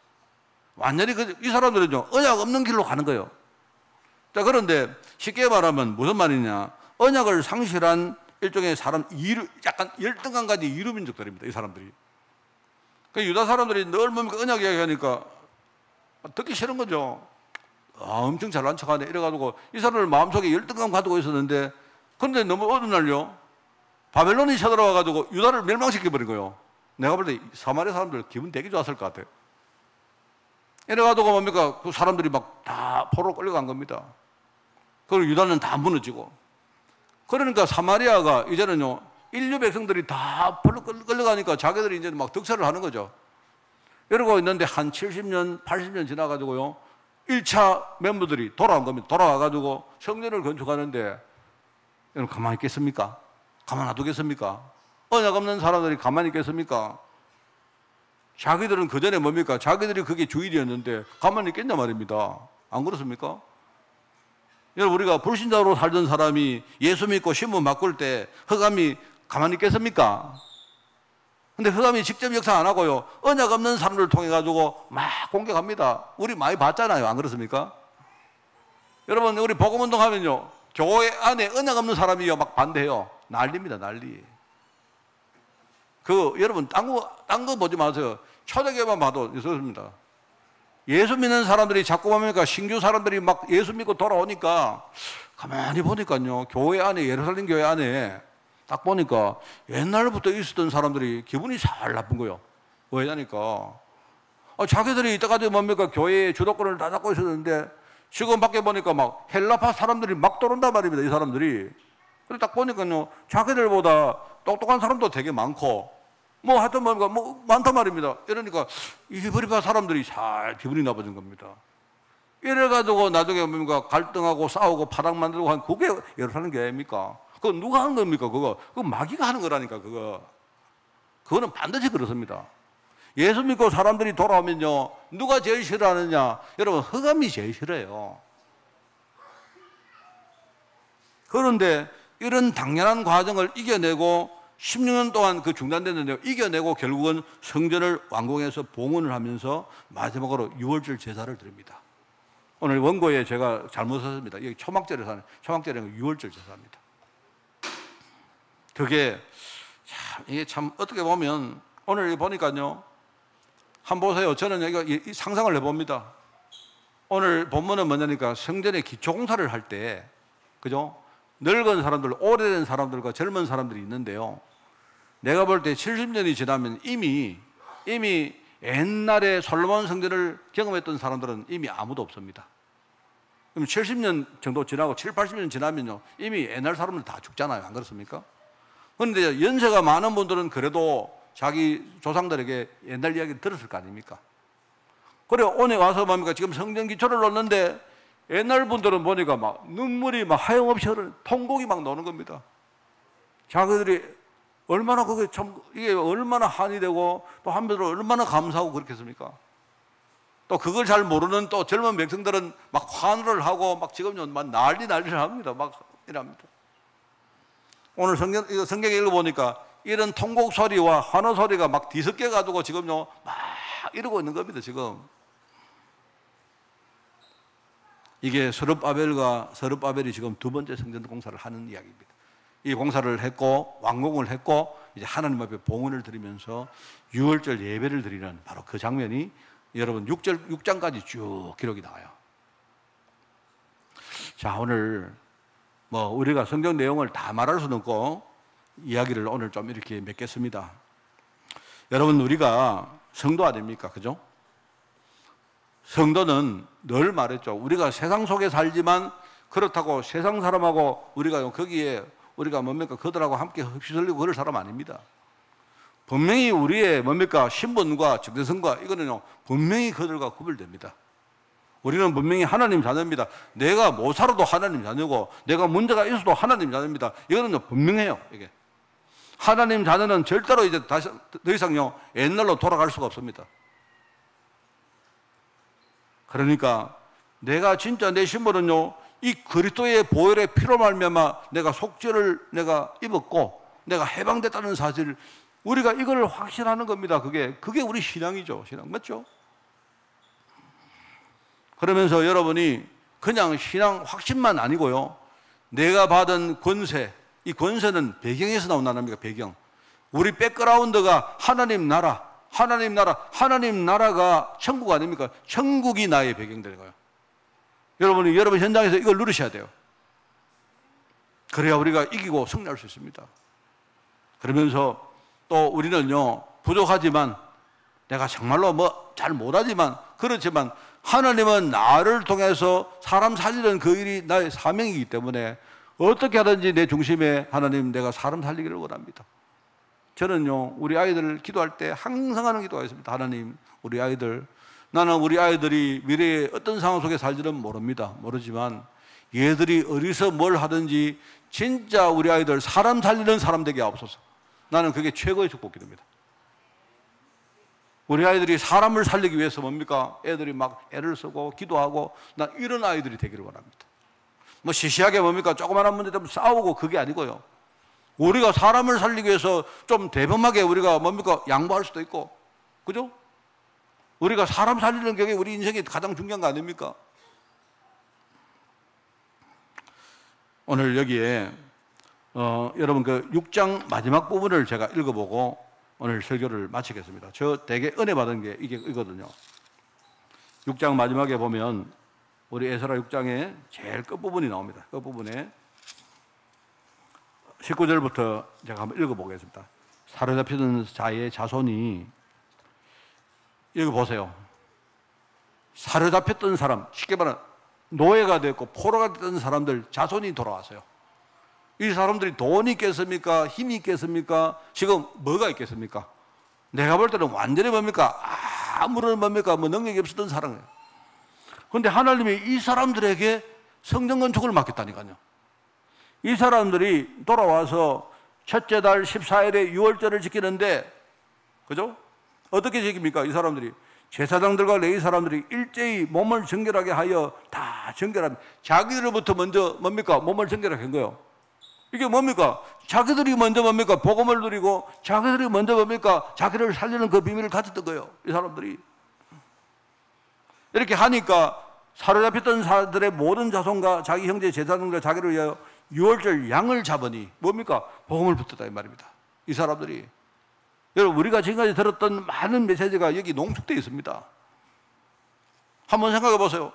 완전히 이 사람들은요, 언약 없는 길로 가는 거예요. 자, 그런데 쉽게 말하면 무슨 말이냐? 언약을 상실한 일종의 사람, 약간 열등감까지 이루민족들입니다, 이 사람들이. 그러니까 유다 사람들이 늘 뭡니까? 언약 이야기하니까 듣기 싫은 거죠. 엄청 잘난 척하네. 이래가지고 이 사람을 마음속에 열등감 가지고 있었는데, 그런데 너무 어느 날요, 바벨론이 쳐들어와가지고 유다를 멸망시켜버린 거예요. 내가 볼 때 사마리아 사람들 기분 되게 좋았을 것 같아요. 이래가지고 뭡니까? 그 사람들이 막 다 포로로 끌려간 겁니다. 그리고 유다는 다 무너지고. 그러니까 사마리아가 이제는요, 인류 백성들이 다 끌려가니까 자기들이 이제 막 득세를 하는 거죠. 이러고 있는데 한 70년, 80년 지나가지고요, 1차 멤버들이 돌아온 겁니다. 돌아와가지고 성전을 건축하는데, 여러분 가만히 있겠습니까? 가만 놔두겠습니까? 언약 없는 사람들이 가만히 있겠습니까? 자기들은 그 전에 뭡니까? 자기들이 그게 주일이었는데 가만히 있겠냐 말입니다. 안 그렇습니까? 여러분, 우리가 불신자로 살던 사람이 예수 믿고 신문 바꿀 때 흑암이 가만히 있겠습니까? 근데 흑암이 직접 역사 안 하고요, 언약 없는 사람들을 통해 가지고 막 공격합니다. 우리 많이 봤잖아요. 안 그렇습니까? 여러분, 우리 복음운동 하면요, 교회 안에 언약 없는 사람이요 막 반대해요. 난리입니다, 난리. 여러분, 딴 거 보지 마세요. 초대교회만 봐도 있었습니다. 예수 믿는 사람들이 자꾸 보니까 신규 사람들이 막 예수 믿고 돌아오니까 가만히 보니까요, 교회 안에, 예루살렘 교회 안에 딱 보니까 옛날부터 있었던 사람들이 기분이 잘 나쁜 거예요. 왜냐니까 자기들이 이때까지 뭡니까? 교회의 주도권을 다 잡고 있었는데 지금 밖에 보니까 막 헬라파 사람들이 막 들어온단 말입니다, 이 사람들이. 그래 딱 보니까요, 자기들보다 똑똑한 사람도 되게 많고, 뭐 하여튼 뭡니까? 뭐 많단 말입니다. 이러니까 이 히브리파 사람들이 잘 기분이 나빠진 겁니다. 이래가지고 나중에 뭡니까? 갈등하고 싸우고 파당 만들고 한 그게 예루살렘 교회입니까? 그거 누가 하는 겁니까? 그거 마귀가 하는 거라니까, 그거는 반드시 그렇습니다. 예수 믿고 사람들이 돌아오면요, 누가 제일 싫어하느냐? 여러분, 흑암이 제일 싫어요. 그런데 이런 당연한 과정을 이겨내고 16년 동안 그 중단됐는데 이겨내고 결국은 성전을 완공해서 봉헌을 하면서 마지막으로 유월절 제사를 드립니다. 오늘 원고에 제가 잘못 썼습니다. 여기 초막절에서 하는, 초막절에는 유월절 제사입니다. 그게 참, 이게 참 어떻게 보면 오늘 보니까요. 한번 보세요. 저는 이거 상상을 해봅니다. 오늘 본문은 뭐냐니까 성전의 기초공사를 할 때, 그죠? 늙은 사람들, 오래된 사람들과 젊은 사람들이 있는데요. 내가 볼 때 70년이 지나면 이미 옛날에 솔로몬 성전을 경험했던 사람들은 이미 아무도 없습니다. 그럼 70년 정도 지나고 7, 80년 지나면요. 이미 옛날 사람들 다 죽잖아요. 안 그렇습니까? 그런데 연세가 많은 분들은 그래도 자기 조상들에게 옛날 이야기를 들었을 거 아닙니까? 그래, 오늘 와서 뭡니까? 지금 성전 기초를 놓는데 옛날 분들은 보니까 막 눈물이 막 하염없이 흐르는 통곡이 막 나오는 겁니다. 자기들이 얼마나 그게 참, 이게 얼마나 한이 되고 또 한편으로 얼마나 감사하고 그렇겠습니까? 또 그걸 잘 모르는 또 젊은 백성들은 막 환호를 하고 막 지금요, 막 난리를 합니다. 막 이랍니다. 오늘 성경에 읽어보니까 이런 통곡 소리와 환호 소리가 막 뒤섞여 가지고 지금요, 막 이러고 있는 겁니다, 지금. 이게 서룹바벨이 지금 두 번째 성전 공사를 하는 이야기입니다. 이 공사를 했고 완공을 했고 이제 하나님 앞에 봉헌을 드리면서 유월절 예배를 드리는 바로 그 장면이 여러분 6장까지 쭉 기록이 나와요. 자, 오늘 뭐 우리가 성경 내용을 다 말할 수는 없고 이야기를 오늘 좀 이렇게 맺겠습니다. 여러분, 우리가 성도 아닙니까? 그죠? 성도는 늘 말했죠. 우리가 세상 속에 살지만 그렇다고 세상 사람하고 우리가 거기에 우리가 뭡니까? 그들하고 함께 흡수들리고 그럴 사람 아닙니다. 분명히 우리의 뭡니까? 신분과 정체성과 이거는요, 분명히 그들과 구별됩니다. 우리는 분명히 하나님 자녀입니다. 내가 못 살아도 하나님 자녀고 내가 문제가 있어도 하나님 자녀입니다. 이거는 분명해요. 이게 하나님 자녀는 절대로 이제 다시 더 이상요 옛날로 돌아갈 수가 없습니다. 그러니까 내가 진짜 내 신분은요 이 그리스도의 보혈의 피로 말미암아 내가 속죄를 내가 입었고 내가 해방됐다는 사실, 우리가 이걸 확신하는 겁니다. 그게 우리 신앙이죠. 신앙 맞죠? 그러면서 여러분이 그냥 신앙 확신만 아니고요, 내가 받은 권세, 이 권세는 배경에서 나온 나라입니다. 배경. 우리 백그라운드가 하나님 나라가 천국 아닙니까? 천국이 나의 배경 되는 거예요. 여러분이 여러분 현장에서 이걸 누르셔야 돼요. 그래야 우리가 이기고 승리할 수 있습니다. 그러면서 또 우리는요 부족하지만, 내가 정말로 뭐 잘 못하지만, 그렇지만 하나님은 나를 통해서 사람 살리는 그 일이 나의 사명이기 때문에 어떻게 하든지 내 중심에 하나님, 내가 사람 살리기를 원합니다. 저는요 우리 아이들 기도할 때 항상 하는 기도가 있습니다. 하나님, 우리 아이들, 나는 우리 아이들이 미래에 어떤 상황 속에 살지는 모르지만 얘들이 어디서 뭘 하든지 진짜 우리 아이들 사람 살리는 사람 되게 하옵소서. 나는 그게 최고의 축복기도입니다. 우리 아이들이 사람을 살리기 위해서 뭡니까? 애들이 막 애를 쓰고 기도하고, 난 이런 아이들이 되기를 원합니다. 뭐 시시하게 뭡니까? 조그마한 문제 때문에 싸우고 그게 아니고요, 우리가 사람을 살리기 위해서 좀 대범하게 우리가 뭡니까? 양보할 수도 있고, 그죠? 우리가 사람 살리는 게 우리 인생에 가장 중요한 거 아닙니까? 오늘 여기에 여러분 그 6장 마지막 부분을 제가 읽어보고 오늘 설교를 마치겠습니다. 저 되게 은혜 받은 게 이거거든요. 6장 마지막에 보면 우리 에스라 6장의 제일 끝부분이 나옵니다. 끝부분에 19절부터 제가 한번 읽어보겠습니다. 사로잡히던 자의 자손이, 여기 보세요. 사로잡혔던 사람, 쉽게 말하면 노예가 됐고 포로가 됐던 사람들 자손이 돌아왔어요. 이 사람들이 돈이 있겠습니까? 힘이 있겠습니까? 지금 뭐가 있겠습니까? 내가 볼 때는 완전히 뭡니까? 아무런 뭡니까? 뭐 능력이 없었던 사람이에요. 그런데 하나님이 이 사람들에게 성전 건축을 맡겼다니까요. 이 사람들이 돌아와서 첫째 달 14일에 유월절을 지키는데, 그죠? 어떻게 지킵니까? 이 사람들이 제사장들과 레위 사람들이 일제히 몸을 정결하게 하여 다 정결합니다. 자기들로부터 먼저 뭡니까? 몸을 정결하게 한 거예요. 이게 뭡니까? 자기들이 먼저 뭡니까? 복음을 누리고 자기들이 먼저 뭡니까? 자기를 살리는 그 비밀을 가졌던 거예요. 이 사람들이. 이렇게 하니까 사로잡혔던 사람들의 모든 자손과 자기 형제 제사장들 자기를 위하여 유월절 양을 잡으니 뭡니까? 복음을 붙였다 이 말입니다. 이 사람들이. 여러분 우리가 지금까지 들었던 많은 메시지가 여기 농축되어 있습니다. 한번 생각해 보세요.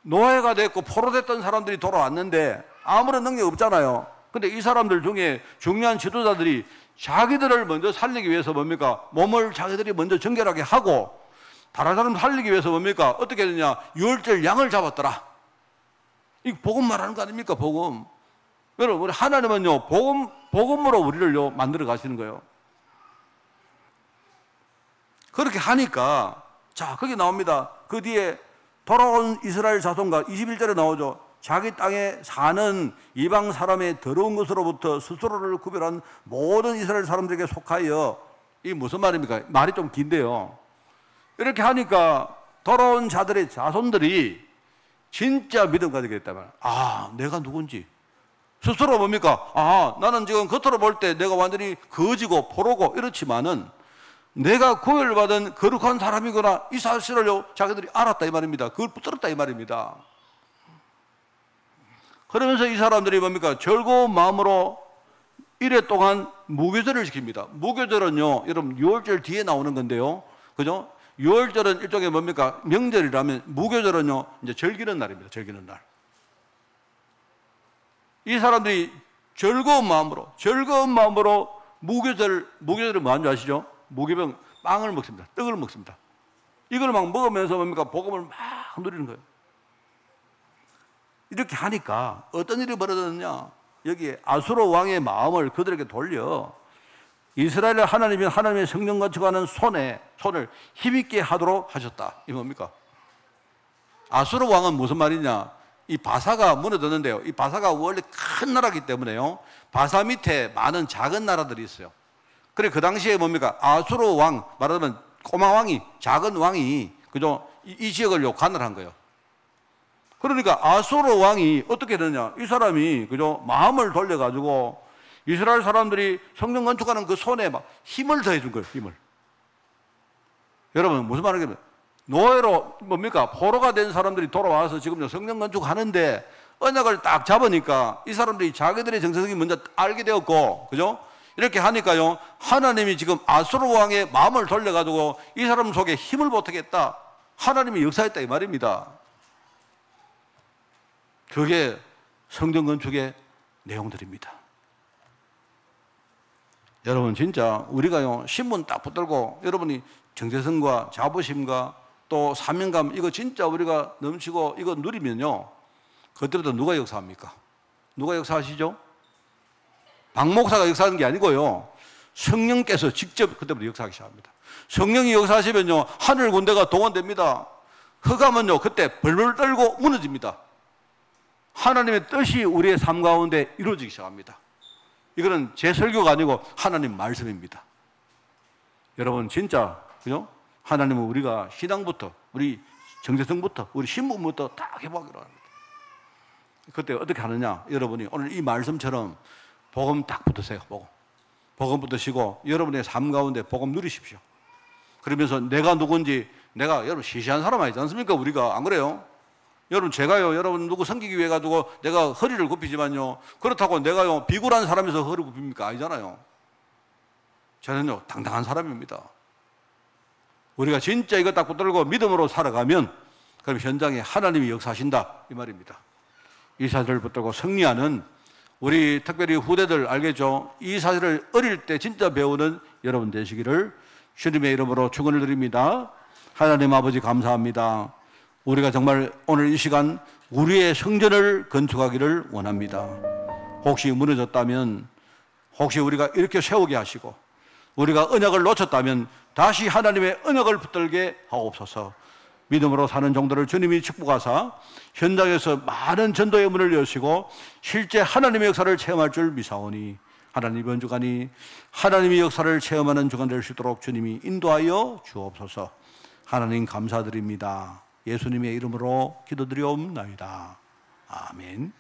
노예가 됐고 포로됐던 사람들이 돌아왔는데 아무런 능력이 없잖아요. 근데 이 사람들 중에 중요한 지도자들이 자기들을 먼저 살리기 위해서 뭡니까? 몸을 자기들이 먼저 정결하게 하고 다른 사람 살리기 위해서 뭡니까? 어떻게 했느냐? 유월절 양을 잡았더라. 이 복음 말하는 거 아닙니까? 복음. 여러분 우리 하나님은요 복음으로 우리를요 만들어 가시는 거예요. 그렇게 하니까 자 거기 나옵니다. 그 뒤에 돌아온 이스라엘 자손과 21절에 나오죠. 자기 땅에 사는 이방 사람의 더러운 것으로부터 스스로를 구별한 모든 이스라엘 사람들에게 속하여 이 무슨 말입니까? 말이 좀 긴데요. 이렇게 하니까 돌아온 자들의 자손들이 진짜 믿음 가지게 됐다면 아 내가 누군지 스스로 뭡니까? 아 나는 지금 겉으로 볼 때 내가 완전히 거지고 포로고 이렇지만은 내가 구별받은 거룩한 사람이구나 이 사실을요 자기들이 알았다 이 말입니다. 그걸 붙들었다 이 말입니다. 그러면서 이 사람들이 뭡니까? 즐거운 마음으로 이래 동안 무교절을 지킵니다. 무교절은요 여러분 유월절 뒤에 나오는 건데요, 그죠? 유월절은 일종의 뭡니까? 명절이라면 무교절은요 이제 즐기는 날입니다. 즐기는 날. 이 사람들이 즐거운 마음으로 무교절을 뭐 하는 줄 아시죠? 무교병 빵을 먹습니다. 떡을 먹습니다. 이걸 막 먹으면서 뭡니까? 복음을 막 누리는 거예요. 이렇게 하니까 어떤 일이 벌어졌느냐? 여기에 아수르 왕의 마음을 그들에게 돌려 이스라엘의 하나님이 하나님의 성령 건축하는 손을 힘있게 하도록 하셨다. 이 뭡니까? 아수르 왕은 무슨 말이냐? 이 바사가 무너졌는데요. 이 바사가 원래 큰 나라이기 때문에요. 바사 밑에 많은 작은 나라들이 있어요. 그래 그 당시에 뭡니까? 아수르 왕, 말하자면 꼬마 왕이, 작은 왕이 그죠? 이 지역을 관할을 한 거예요. 그러니까 아수르 왕이 어떻게 되느냐? 이 사람이 그죠? 마음을 돌려가지고 이스라엘 사람들이 성령 건축하는 그 손에 막 힘을 더해준 거예요. 힘을. 여러분 무슨 말이냐면 노예로 뭡니까? 포로가 된 사람들이 돌아와서 지금 성령 건축하는데 언약을 딱 잡으니까 이 사람들이 자기들의 정체성이 먼저 알게 되었고, 그죠? 이렇게 하니까요 하나님이 지금 아수르 왕의 마음을 돌려가지고 이 사람 속에 힘을 보태겠다. 하나님이 역사했다 이 말입니다. 그게 성전 건축의 내용들입니다. 여러분 진짜 우리가요 신문 딱 붙들고 여러분이 정체성과 자부심과 또 사명감 이거 진짜 우리가 넘치고 이거 누리면요 그때부터 누가 역사합니까? 누가 역사하시죠? 박 목사가 역사하는 게 아니고요 성령께서 직접 그때부터 역사하기 시작합니다. 성령이 역사하시면요 하늘 군대가 동원됩니다. 흑암은요 그때 벌벌 떨고 무너집니다. 하나님의 뜻이 우리의 삶 가운데 이루어지기 시작합니다. 이거는 제 설교가 아니고 하나님 말씀입니다. 여러분 진짜 그죠? 하나님은 우리가 신앙부터 우리 정체성부터 우리 신분부터 딱 해보기로 합니다. 그때 어떻게 하느냐? 여러분이 오늘 이 말씀처럼 복음 딱 붙으세요. 복음 붙으시고 여러분의 삶 가운데 복음 누리십시오. 그러면서 내가 누군지 내가 여러분 시시한 사람 아니지 않습니까? 우리가 안 그래요? 여러분 제가요 여러분 누구 섬기기 위해 가지고 내가 허리를 굽히지만요 그렇다고 내가요 비굴한 사람에서 허리 굽힙니까? 아니잖아요. 저는요 당당한 사람입니다. 우리가 진짜 이거 딱 붙들고 믿음으로 살아가면 그럼 현장에 하나님이 역사하신다 이 말입니다. 이 사실을 붙들고 승리하는 우리 특별히 후대들 알겠죠? 이 사실을 어릴 때 진짜 배우는 여러분 되시기를 주님의 이름으로 축원을 드립니다. 하나님 아버지 감사합니다. 우리가 정말 오늘 이 시간 우리의 성전을 건축하기를 원합니다. 혹시 무너졌다면 혹시 우리가 이렇게 세우게 하시고 우리가 언약을 놓쳤다면 다시 하나님의 언약을 붙들게 하옵소서. 믿음으로 사는 종들을 주님이 축복하사 현장에서 많은 전도의 문을 여시고 실제 하나님의 역사를 체험할 줄 미사오니 하나님 이번 주간이 하나님의 역사를 체험하는 주간 될 수 있도록 주님이 인도하여 주옵소서. 하나님 감사드립니다. 예수님의 이름으로 기도드리옵나이다. 아멘.